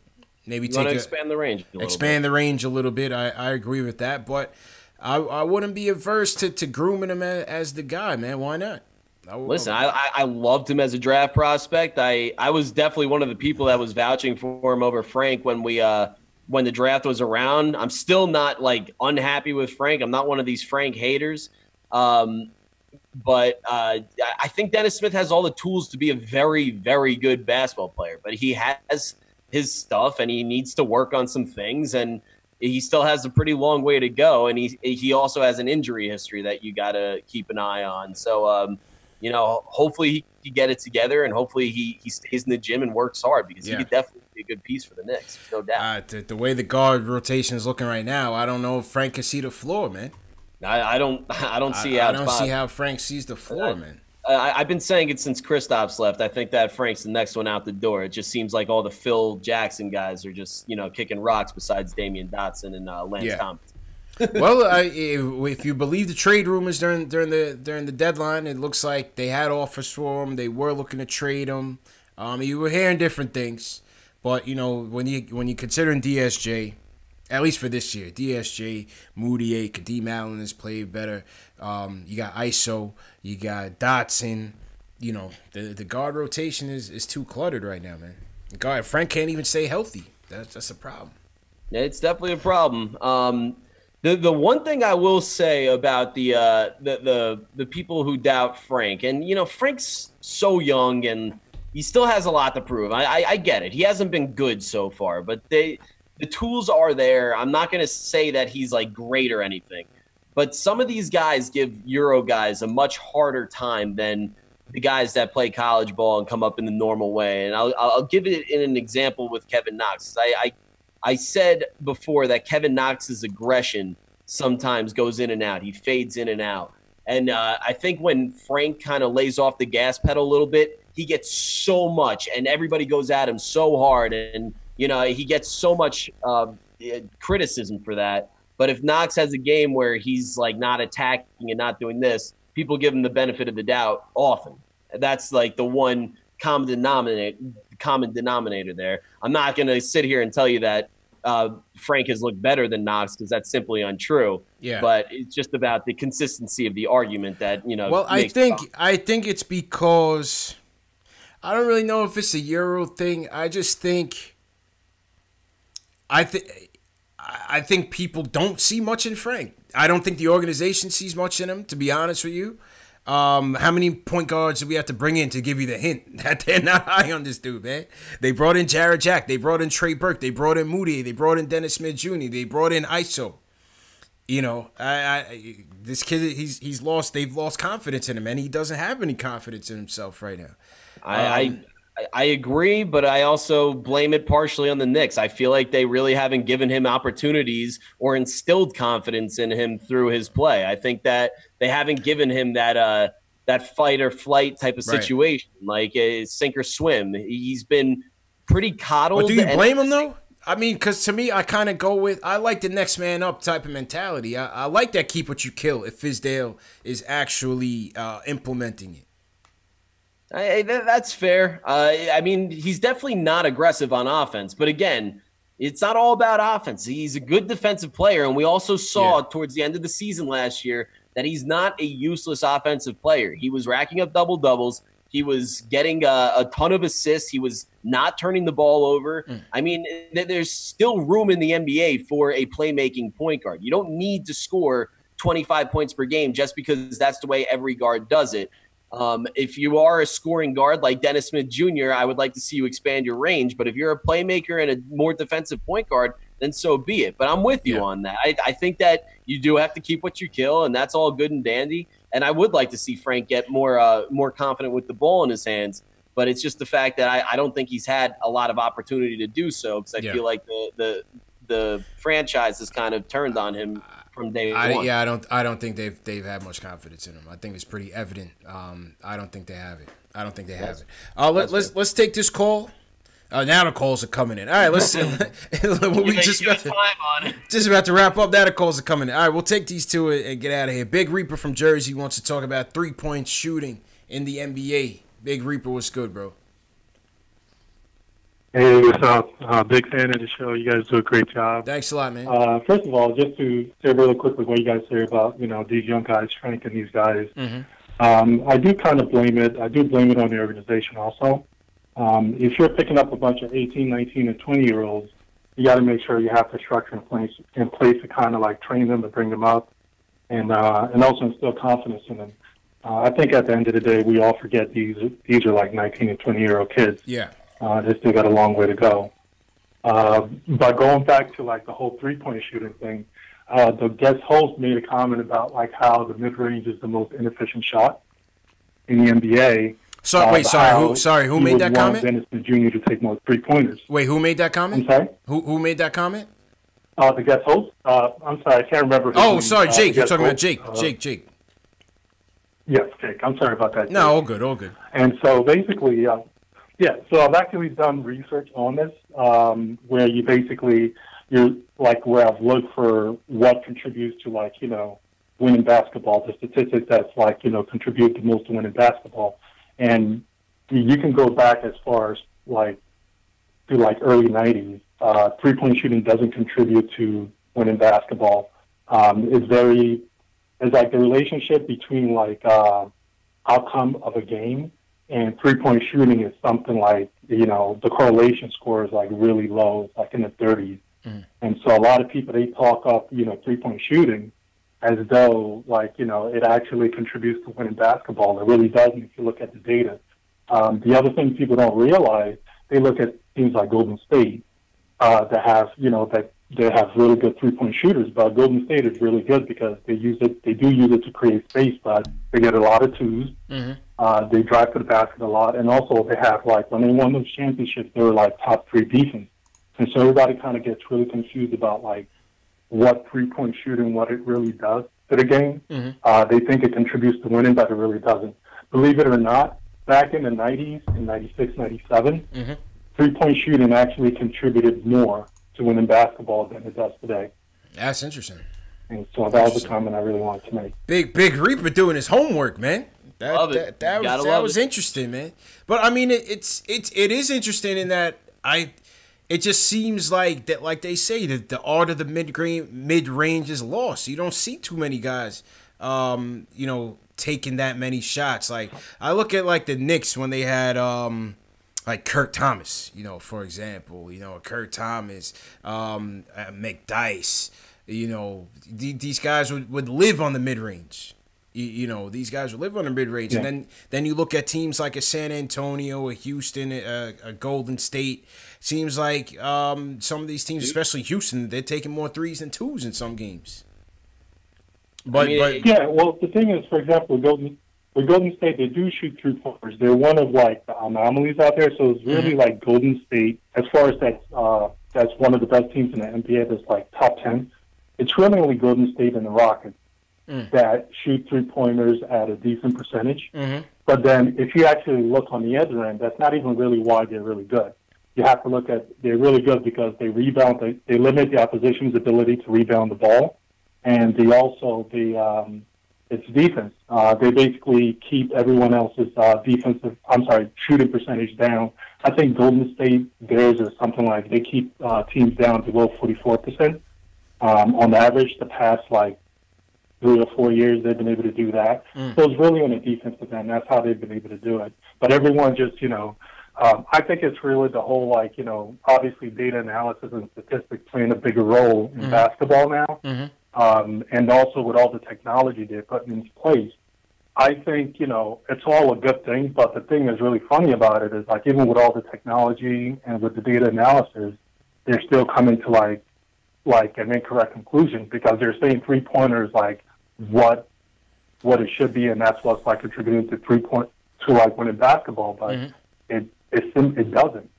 Maybe expand the range. The range a little bit. I agree with that, but I wouldn't be averse to grooming him as the guy, man. Why not? Listen, I loved him as a draft prospect. I was definitely one of the people that was vouching for him over Frank when the draft was around. I'm still not unhappy with Frank. I'm not one of these Frank haters. But I think Dennis Smith has all the tools to be a very, very good basketball player. But he has his stuff, and he needs to work on some things, and he still has a pretty long way to go. And he also has an injury history that you got to keep an eye on. So, hopefully he can get it together, and hopefully he stays in the gym and works hard, because he could definitely be a good piece for the Knicks, no doubt. The way the guard rotation is looking right now, I don't know if Frank can see the floor, man. I don't see how Frank sees the floor, man. I've been saying it since Kristaps left. I think that Frank's the next one out the door. It just seems like all the Phil Jackson guys are just kicking rocks besides Damyean Dotson and Lance Thompson. Well, if you believe the trade rumors during the deadline, it looks like they had offers for him. They were looking to trade him. You were hearing different things, but you know when you considering DSJ, at least for this year, DSJ, Moutier, Kadeem Allen has played better. You got ISO, you got Dotson. You know the guard rotation is too cluttered right now, man. The guard Frank can't even stay healthy. That's a problem. Yeah, it's definitely a problem. The one thing I will say about the people who doubt Frank, and you know Frank's so young and he still has a lot to prove. I get it. He hasn't been good so far, but the tools are there. I'm not going to say that he's like great or anything, but some of these guys give Euro guys a much harder time than the guys that play college ball and come up in the normal way. And I'll give it in an example with Kevin Knox. I said before that Kevin Knox's aggression sometimes goes in and out. He fades in and out. And I think when Frank kind of lays off the gas pedal a little bit, he gets so much, and everybody goes at him so hard. And, you know, he gets so much criticism for that. But if Knox has a game where he's, like, not attacking and not doing this, people give him the benefit of the doubt often. That's, like, the one common denominator there. I'm not going to sit here and tell you that Frank has looked better than Knox because that's simply untrue. Yeah. But it's just about the consistency of the argument that, you know. Well, I think it's because I don't really know if it's a Euro thing. I just think I think people don't see much in Frank. I don't think the organization sees much in him, to be honest with you. How many point guards do we have to bring in to give you the hint that they're not high on this dude, man? They brought in Jared Jack. They brought in Trey Burke. They brought in Moody. They brought in Dennis Smith Jr. They brought in ISO. You know, this kid, they've lost confidence in him, and he doesn't have any confidence in himself right now. I agree, but I also blame it partially on the Knicks. I feel like they really haven't given him opportunities or instilled confidence in him through his play. I think that they haven't given him that fight or flight type of situation, like a sink or swim. He's been pretty coddled. But do you blame him, though? I mean, because to me, I kind of go with, I like the next man up type of mentality. I like that keep what you kill if Fizdale is actually implementing it. That's fair. I mean, he's definitely not aggressive on offense. But again, it's not all about offense. He's a good defensive player. And we also saw towards the end of the season last year that he's not a useless offensive player. He was racking up double-doubles. He was getting a ton of assists. He was not turning the ball over. I mean, there's still room in the NBA for a playmaking point guard. You don't need to score 25 points per game just because that's the way every guard does it. If you are a scoring guard like Dennis Smith Jr., I would like to see you expand your range. But if you're a playmaker and a more defensive point guard, then so be it. But I'm with you on that. I think that you do have to keep what you kill, and that's all good and dandy. And I would like to see Frank get more confident with the ball in his hands. But it's just the fact that I don't think he's had a lot of opportunity to do so because I feel like the franchise has kind of turned on him from day one. Yeah, I don't think they've had much confidence in him. I think it's pretty evident. I don't think they have it. I don't think they have it. Let's take this call. Now the calls are coming in. All right, let's. We just about to wrap up. Now the calls are coming in. All right, we'll take these two and get out of here. Big Reaper from Jersey wants to talk about 3-point shooting in the NBA. Big Reaper, what's good, bro? Hey, what's up? Big fan of the show. You guys do a great job. Thanks a lot, man. First of all, just to say really quickly what you guys say about, you know, these young guys, Frank and these guys. I do kind of blame it. I do blame it on the organization also. If you're picking up a bunch of 18, 19, and 20-year-olds, you got to make sure you have the structure in place to kind of like train them to bring them up and also instill confidence in them. I think at the end of the day, we all forget these are like 19 and 20-year-old kids. Yeah. They still got a long way to go. But going back to like the whole 3-point shooting thing, the guest host made a comment about like how the mid-range is the most inefficient shot in the NBA. Who made that comment? Dennis Smith Jr. to take more 3-pointers. Wait, who made that comment? I'm sorry? Who made that comment? The guest host. I'm sorry, I can't remember. Jake. You're talking about Jake. Jake. Yes, Jake. I'm sorry about that. No, all good. And so basically, so I've actually done research on this, where you basically you're like where I've looked for what contributes to like, winning basketball, the statistics that's like, contribute the most to winning basketball. And you can go back as far as like to like early 90s. 3-point shooting doesn't contribute to winning basketball. It's like the relationship between like outcome of a game and 3-point shooting is something like, the correlation score is like really low. It's like in the 30s. And so a lot of people, they talk up, 3-point shooting as though like, it actually contributes to winning basketball. It really doesn't if you look at the data. The other thing people don't realize, they look at teams like Golden State that have, they have really good 3-point shooters, but Golden State is really good because they do use it to create space, but they get a lot of twos. They drive to the basket a lot, and also they have, like, when they won those championships, they were, like, top 3 defense. And so everybody kind of gets really confused about, like, what 3-point shooting, what it really does to the game. They think it contributes to winning, but it really doesn't. Believe it or not, back in the 90s, in 96, 97, 3-point shooting actually contributed more to winning basketball than it does today. That's interesting. And so that was a comment I really wanted to make. Big Reaper doing his homework, man. That was interesting, man. But I mean, it is interesting in that it just seems like that, like they say, that the art of the mid range is lost. You don't see too many guys, taking that many shots. Like I look at like the Knicks when they had like Kurt Thomas, for example, Kurt Thomas, McDice, these guys would live on the mid range. These guys would live on the mid range, yeah. And then you look at teams like a San Antonio, a Houston, a Golden State. Seems like some of these teams, especially Houston, they're taking more threes than twos in some games. But well, the thing is, for example, with Golden State, they do shoot 3-pointers. They're one of like the anomalies out there. So it's really like Golden State, as far as that's one of the best teams in the NBA. That's like top 10. It's really only Golden State and the Rockets that shoot 3-pointers at a decent percentage. But then if you actually look on the other end, that's not even really why they're really good. You have to look at they're really good because they rebound. They limit the opposition's ability to rebound the ball, and they also it's defense. They basically keep everyone else's shooting percentage down. I think Golden State, theirs is something like they keep teams down below 44%. On average, the past like 3 or 4 years, they've been able to do that. So it's really on the defensive end. That's how they've been able to do it. But everyone just, I think it's really the whole, like, obviously data analysis and statistics playing a bigger role in basketball now. And also with all the technology they're putting into place. I think, it's all a good thing, but the thing that's really funny about it is, like, even with all the technology and with the data analysis, they're still coming to, like an incorrect conclusion because they're saying 3-pointers, like, what it should be, and that's what's, like, contributing to like, winning basketball, but it doesn't,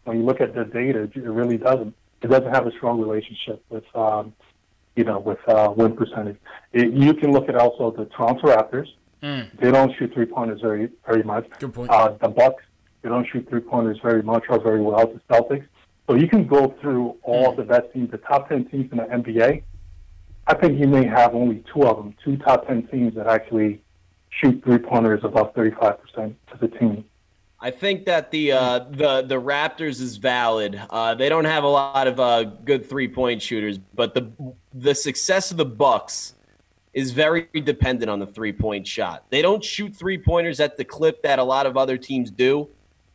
When you look at the data, it really doesn't. It doesn't have a strong relationship with, with win percentage. You can look at also the Toronto Raptors. They don't shoot 3-pointers very, very much. Good point. The Bucks, they don't shoot 3-pointers very much or very well. The Celtics. So you can go through all the best teams, the top 10 teams in the NBA. I think you may have only 2 of them, 2 top 10 teams that actually shoot 3-pointers above 35% as a team. I think that the Raptors is valid. They don't have a lot of good 3-point shooters, but the success of the Bucks is very dependent on the 3-point shot. They don't shoot 3-pointers at the clip that a lot of other teams do,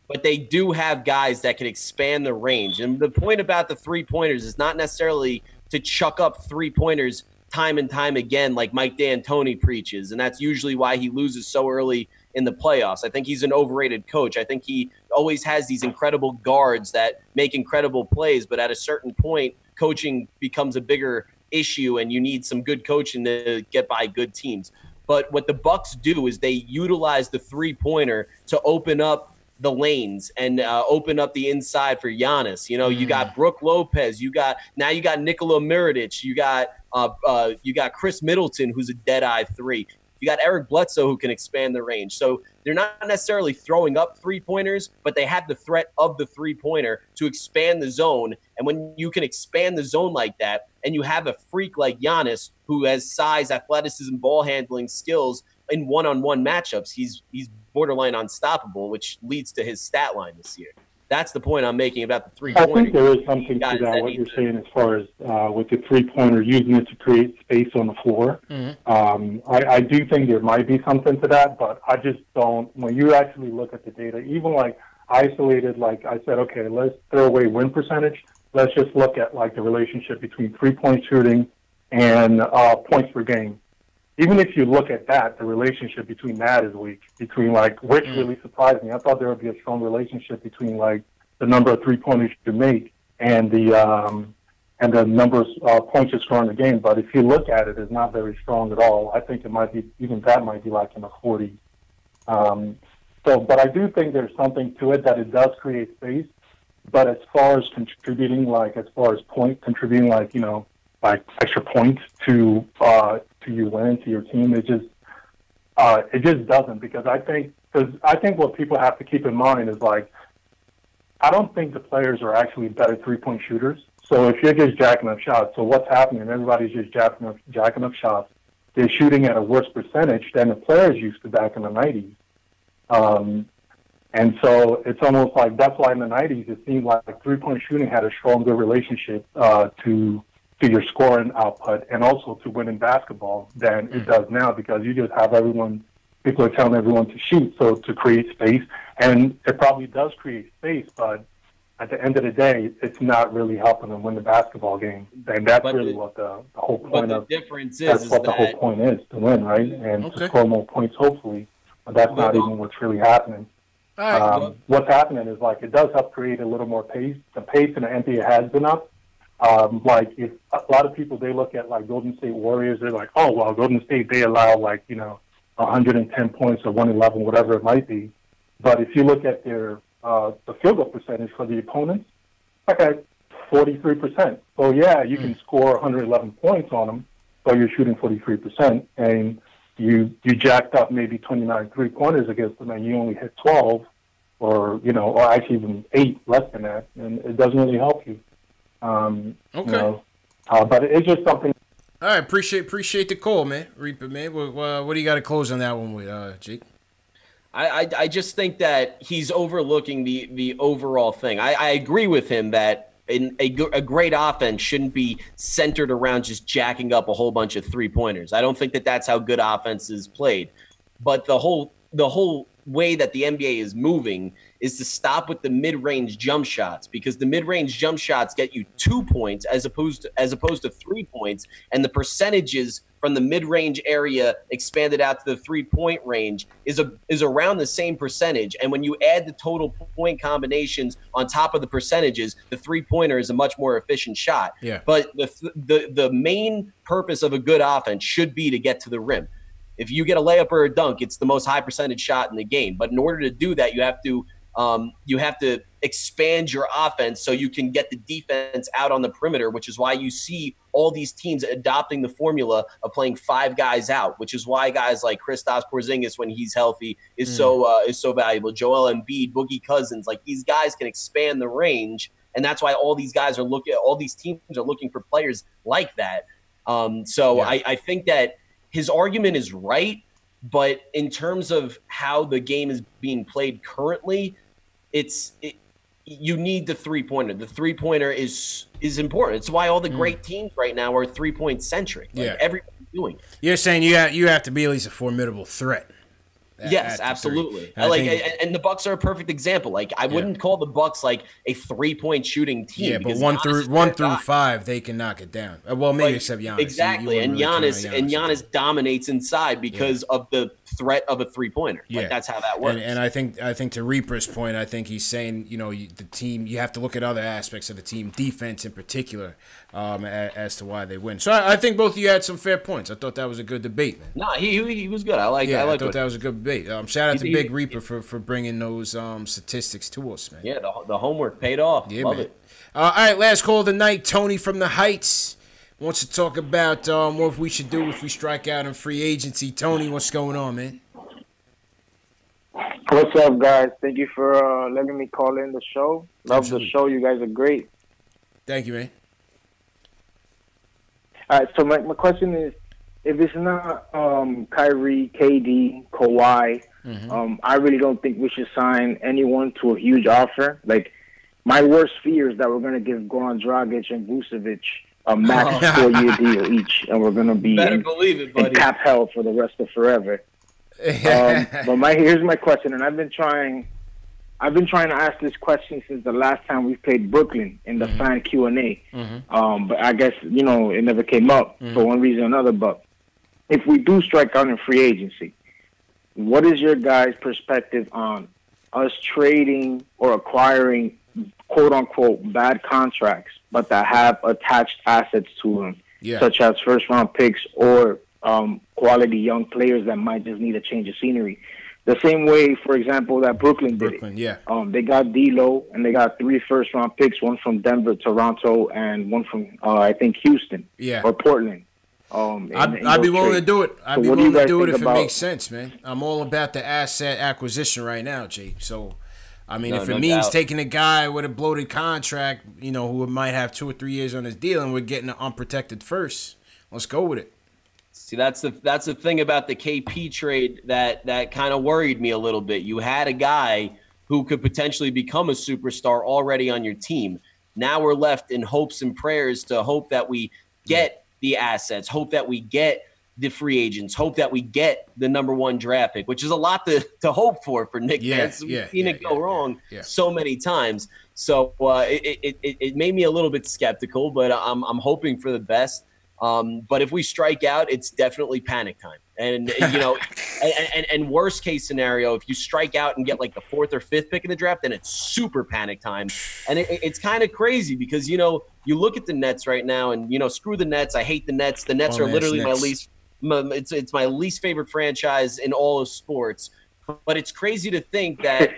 but they do have guys that can expand the range. And the point about the 3-pointers is not necessarily to chuck up 3-pointers time and time again like Mike D'Antoni preaches, and that's usually why he loses so early in the playoffs. I think he's an overrated coach. I think he always has these incredible guards that make incredible plays, but at a certain point, coaching becomes a bigger issue, and you need some good coaching to get by good teams. But what the Bucks do is they utilize the 3-pointer to open up the lanes and open up the inside for Giannis. You got Brook Lopez, you got Nikola Mirotic, you got Chris Middleton, who's a dead-eye 3. You got Eric Bledsoe who can expand the range. So they're not necessarily throwing up three-pointers, but they have the threat of the three-pointer to expand the zone. And when you can expand the zone like that, and you have a freak like Giannis who has size, athleticism, ball handling skills in one-on-one matchups, he's borderline unstoppable, which leads to his stat line this year. That's the point I'm making about the three-pointer. I think there is something to that, what you're saying as far as with the three-pointer, using it to create space on the floor. I do think there might be something to that, but I just don't. When you actually look at the data, even like isolated, like I said, okay, let's throw away win percentage. Let's just look at like the relationship between three-point shooting and points per game. Even if you look at that, the relationship between that is weak. Which really surprised me. I thought there would be a strong relationship between like the number of three-pointers you make and the number of points you score in the game. But if you look at it, it's not very strong at all. I think it might be, even that might be like in the 40s. But I do think there's something to it that it does create space. But as far as contributing, like extra points to your win, to your team, it just doesn't, because I think what people have to keep in mind is like, I don't think the players are actually better three-point shooters. So if you're just jacking up shots, so what's happening? Everybody's just jacking up shots. They're shooting at a worse percentage than the players used to back in the 90s. And so it's almost like that's why in the 90s it seemed like three-point shooting had a stronger relationship to your scoring output and also to winning basketball than it does now, because you just have people are telling everyone to shoot, so to create space. And it probably does create space, but at the end of the day, it's not really helping them win the basketball game. And that's really what the whole point of the whole point is, to win, right? And to score more points, hopefully. But that's not even what's really happening. What's happening is like it does help create a little more pace. The pace in the NBA has been up. If a lot of people, they look at like Golden State Warriors, they're like, oh, well, Golden State, they allow 110 points or 111, whatever it might be. But if you look at their the field goal percentage for the opponents, like at 43%. So yeah, you can score 111 points on them, but you're shooting 43%, and you jacked up maybe 29 3-pointers against them, and you only hit 12, or actually even 8 less than that, and it doesn't really help you. But it's just something. All right, appreciate the call, man. Reaper, man. What do you got to close on that one with, Jake? I just think that he's overlooking the overall thing. I agree with him that a great offense shouldn't be centered around just jacking up a whole bunch of three-pointers. I don't think that that's how good offense is played. But the whole way that the NBA is moving is to stop with the mid-range jump shots, because the mid-range jump shots get you 2 points as opposed to 3 points, and the percentages from the mid-range area expanded out to the three-point range is around the same percentage. And when you add the total point combinations on top of the percentages, the three-pointer is a much more efficient shot. Yeah. But the main purpose of a good offense should be to get to the rim. If you get a layup or a dunk, it's the most high percentage shot in the game. But in order to do that, you have to expand your offense so you can get the defense out on the perimeter, which is why you see all these teams adopting the formula of playing 5 guys out, which is why guys like Kristaps Porzingis, when he's healthy, is so valuable. Joel Embiid, Boogie Cousins, like these guys can expand the range, and that's why all these teams are looking for players like that. I think that his argument is right, but in terms of how the game is being played currently, you need the three-pointer. The three-pointer is important. It's why all the great teams right now are three-point centric. Everybody's doing it. You're saying you have to be at least a formidable threat. Yes, absolutely. And the Bucks are a perfect example. Like I wouldn't call the Bucks like a 3-point shooting team. Yeah, but one through 5, they can knock it down. Well, maybe except Giannis. Exactly, and Giannis dominates inside because of the threat of a 3-pointer. Like that's how that works. And I think to Reaper's point, I think he's saying the team, you have to look at other aspects of the team, defense in particular, as to why they win. So I think both of you had some fair points. I thought that was a good debate, man. No, he was good. I thought that was a good debate. Shout out to Big Reaper for bringing those statistics to us, man. Yeah, the homework paid off. Yeah, Love man. it. All right, last call of the night. Tony from the Heights wants to talk about what we should do if we strike out in free agency. Tony, what's going on, man? What's up, guys? Thank you for letting me call in the show. Love Absolutely. the show. You guys are great. Thank you, man. All right, so my question is, if it's not Kyrie, KD, Kawhi, I really don't think we should sign anyone to a huge offer. Like, my worst fear is that we're going to give Goran Dragic and Vucevic a max 4-year deal each, and we're going to be in cap hell for the rest of forever. But here's my question, and I've been trying to ask this question since the last time we played Brooklyn in the fan Q&A. But I guess, it never came up for one reason or another. But if we do strike out in free agency, what is your guys' perspective on us trading or acquiring quote-unquote bad contracts, but that have attached assets to them, such as first-round picks or quality young players that might just need a change of scenery? The same way, for example, that Brooklyn did it. They got D'Lo, and they got 3 first-round picks, one from Denver, Toronto, and one from, I think, Houston or Portland. I'd be willing to do it. I'd be willing to do it if it makes sense, man. I'm all about the asset acquisition right now, Jake. So, I mean, if it means taking a guy with a bloated contract, who might have 2 or 3 years on his deal, and we're getting an unprotected first, let's go with it. See, that's the thing about the KP trade that kind of worried me a little bit. You had a guy who could potentially become a superstar already on your team. Now we're left in hopes and prayers to hope that we get the assets, hope that we get the free agents, hope that we get the #1 draft pick, which is a lot to hope for Knicks fans. We've seen it go wrong so many times. So it made me a little bit skeptical, but I'm hoping for the best. But if we strike out, it's definitely panic time. And, and worst case scenario, if you strike out and get like the 4th or 5th pick in the draft, then it's super panic time. And it's kind of crazy because, you look at the Nets right now and, screw the Nets. I hate the Nets. The Nets are literally it's my least favorite franchise in all of sports. But it's crazy to think that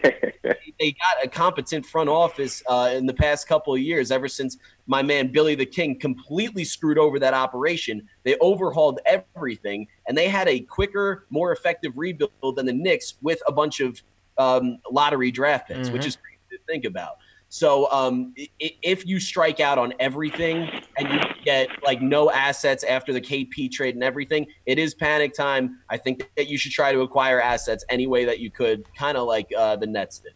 they got a competent front office in the past couple of years, ever since my man Billy the King completely screwed over that operation. They overhauled everything, and they had a quicker, more effective rebuild than the Knicks with a bunch of lottery draft picks, which is crazy to think about. So if you strike out on everything and you get like no assets after the KP trade and everything, it is panic time. I think that you should try to acquire assets any way that you could, kind of like the Nets did.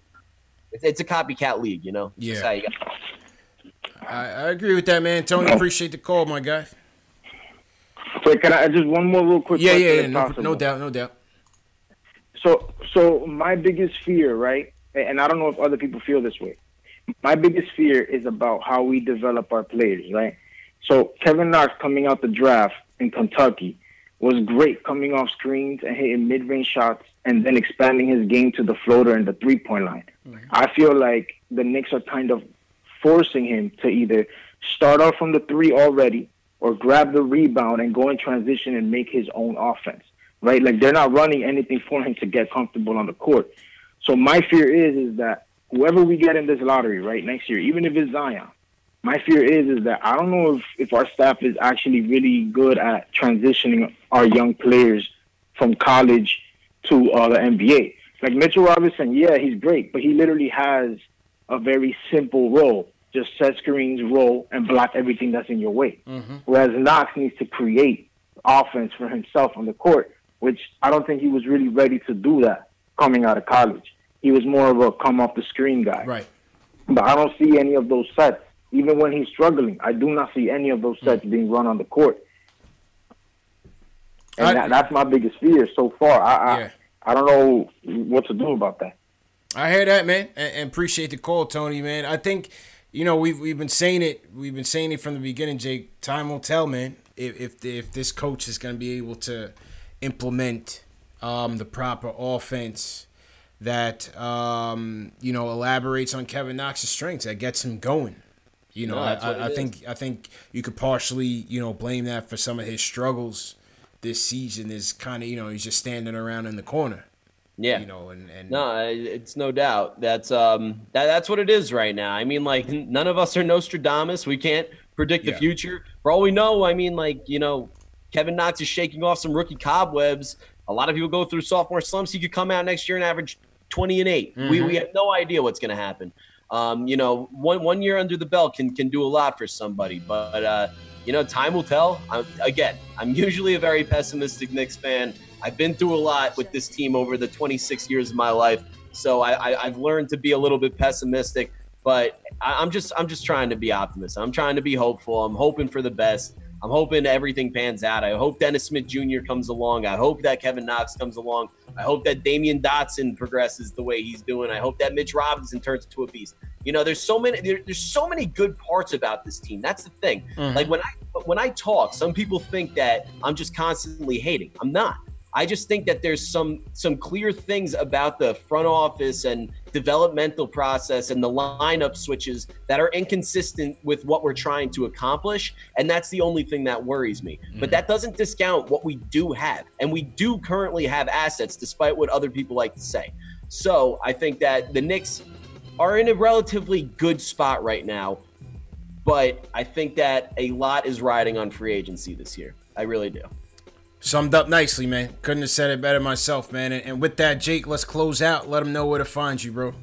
It's a copycat league, Yeah. That's how you got it. I agree with that, man. Tony, appreciate the call, my guy. Wait, can I just one more real quick question? No doubt. So my biggest fear, right, and I don't know if other people feel this way, my biggest fear is about how we develop our players, right? So Kevin Knox coming out the draft in Kentucky was great, coming off screens and hitting mid-range shots and then expanding his game to the floater and the three-point line. I feel like the Knicks are kind of forcing him to either start off from the 3 already or grab the rebound and go in transition and make his own offense, right? Like, they're not running anything for him to get comfortable on the court. So my fear is that whoever we get in this lottery, right, next year, even if it's Zion, my fear is that I don't know if our staff is actually really good at transitioning our young players from college to the NBA. Like Mitchell Robinson, he's great, but he literally has a very simple role. Just set screens, roll, and block everything that's in your way. Whereas Knox needs to create offense for himself on the court, which I don't think he was really ready to do that coming out of college. He was more of a come-off-the-screen guy. Right. But I don't see any of those sets. Even when he's struggling, I do not see any of those sets being run on the court. And that's my biggest fear so far. I don't know what to do about that. I hear that, man, and appreciate the call, Tony, man. I think, we've been saying it. We've been saying it from the beginning, Jake. Time will tell, man, if this coach is going to be able to implement the proper offense that elaborates on Kevin Knox's strengths, that gets him going. I think you could partially blame that for some of his struggles this season. Is kind of he's just standing around in the corner. Yeah, and no, it's no doubt that's what it is right now. I mean, like, none of us are Nostradamus. We can't predict the future. For all we know, I mean, like, you know, Kevin Knox is shaking off some rookie cobwebs. A lot of people go through sophomore slumps. He could come out next year and average 20 and 8. We have no idea what's going to happen. You know, one year under the belt can do a lot for somebody. But, you know, time will tell. I'm usually a very pessimistic Knicks fan. I've been through a lot with this team over the 26 years of my life. So I've learned to be a little bit pessimistic. But I'm just trying to be optimistic. I'm trying to be hopeful. I'm hoping for the best. I'm hoping everything pans out. I hope Dennis Smith Jr. comes along. I hope that Kevin Knox comes along. I hope that Damyean Dotson progresses the way he's doing. I hope that Mitch Robinson turns into a beast. You know, there's so many good parts about this team. That's the thing. Like when I talk, some people think that I'm just constantly hating. I'm not. I just think that there's some clear things about the front office and developmental process and the lineup switches that are inconsistent with what we're trying to accomplish. And that's the only thing that worries me. But that doesn't discount what we do have. And we do currently have assets, despite what other people like to say. So I think that the Knicks are in a relatively good spot right now. But I think that a lot is riding on free agency this year. I really do. Summed up nicely, man. Couldn't have said it better myself, man. And with that, Jake, let's close out. Let them know where to find you, bro.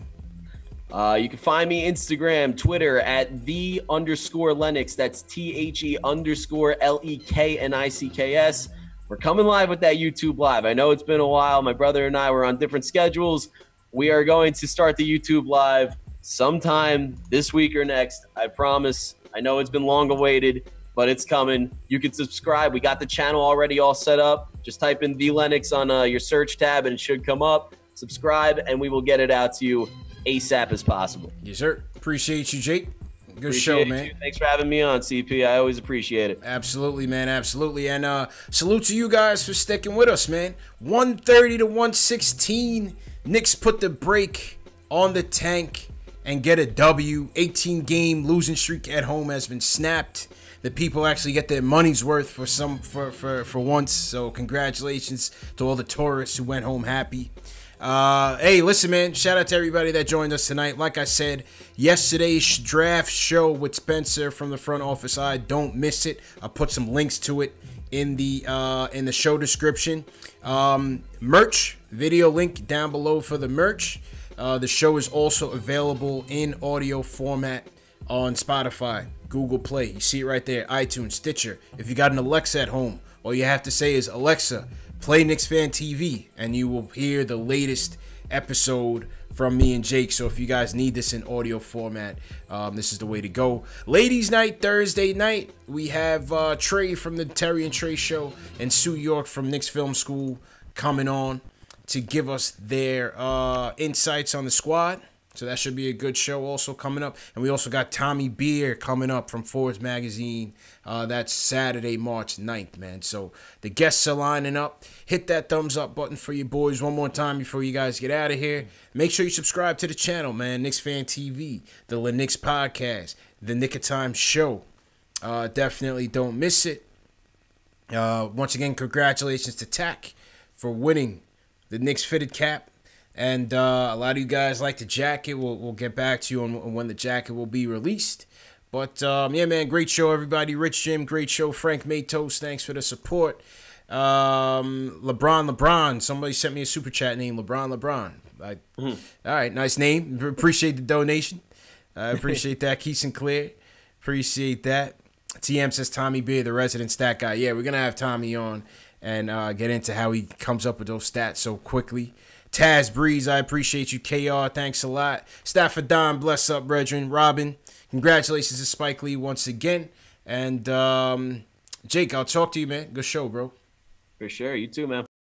You can find me Instagram, Twitter at @the_Lennox. That's THE_LEKNICKS. We're coming live with that YouTube live. I know it's been a while. My brother and I were on different schedules. We are going to start the YouTube live sometime this week or next. I promise. I know it's been long awaited, but it's coming. You can subscribe. We got the channel already all set up. Just type in The Lennox on your search tab and it should come up. Subscribe, and we will get it out to you ASAP as possible. Yes, sir. Appreciate you, Jake. Good Appreciate show, man. you. Thanks for having me on, CP. I always appreciate it. Absolutely, man. Absolutely. And salute to you guys for sticking with us, man. 130 to 116. Knicks put the brake on the tank and get a W. 18-game losing streak at home has been snapped. The people actually get their money's worth for once. So congratulations to all the tourists who went home happy. Hey, listen, man. Shout out to everybody that joined us tonight. Like I said, yesterday's draft show with Spencer from the front office side. Don't miss it. I'll put some links to it in the show description. Merch video link down below for the merch. The show is also available in audio format on Spotify, Google Play. You see it right there. iTunes, Stitcher. If you got an Alexa at home, all you have to say is, Alexa, play KnicksFanTV, and you will hear the latest episode from me and Jake. So if you guys need this in audio format, this is the way to go. Ladies night, Thursday night, we have Trey from the Terry and Trey Show and Sue York from Knicks Film School coming on to give us their insights on the squad. So that should be a good show also coming up. And we also got Tommy Beer coming up from Forbes Magazine. That's Saturday, March 9th, man. So the guests are lining up. Hit that thumbs up button for your boys one more time before you guys get out of here. Make sure you subscribe to the channel, man. KnicksFanTV, the Knicks Podcast, the Nick of Time Show. Definitely don't miss it. Once again, congratulations to Tack for winning the Knicks fitted cap. And a lot of you guys like the jacket. We'll get back to you on when the jacket will be released. But, yeah, man, great show, everybody. Rich Jim, great show. Frank Matos, thanks for the support. LeBron. Somebody sent me a super chat name, LeBron. All right, nice name. Appreciate the donation. I appreciate that. Keith Sinclair, appreciate that. TM says Tommy Beer, the resident stat guy. Yeah, we're going to have Tommy on and get into how he comes up with those stats so quickly. Taz Breeze, I appreciate you. KR, thanks a lot. Stafford Don, bless up, brethren. Robin, congratulations to Spike Lee once again. And Jake, I'll talk to you, man. Good show, bro. For sure. You too, man.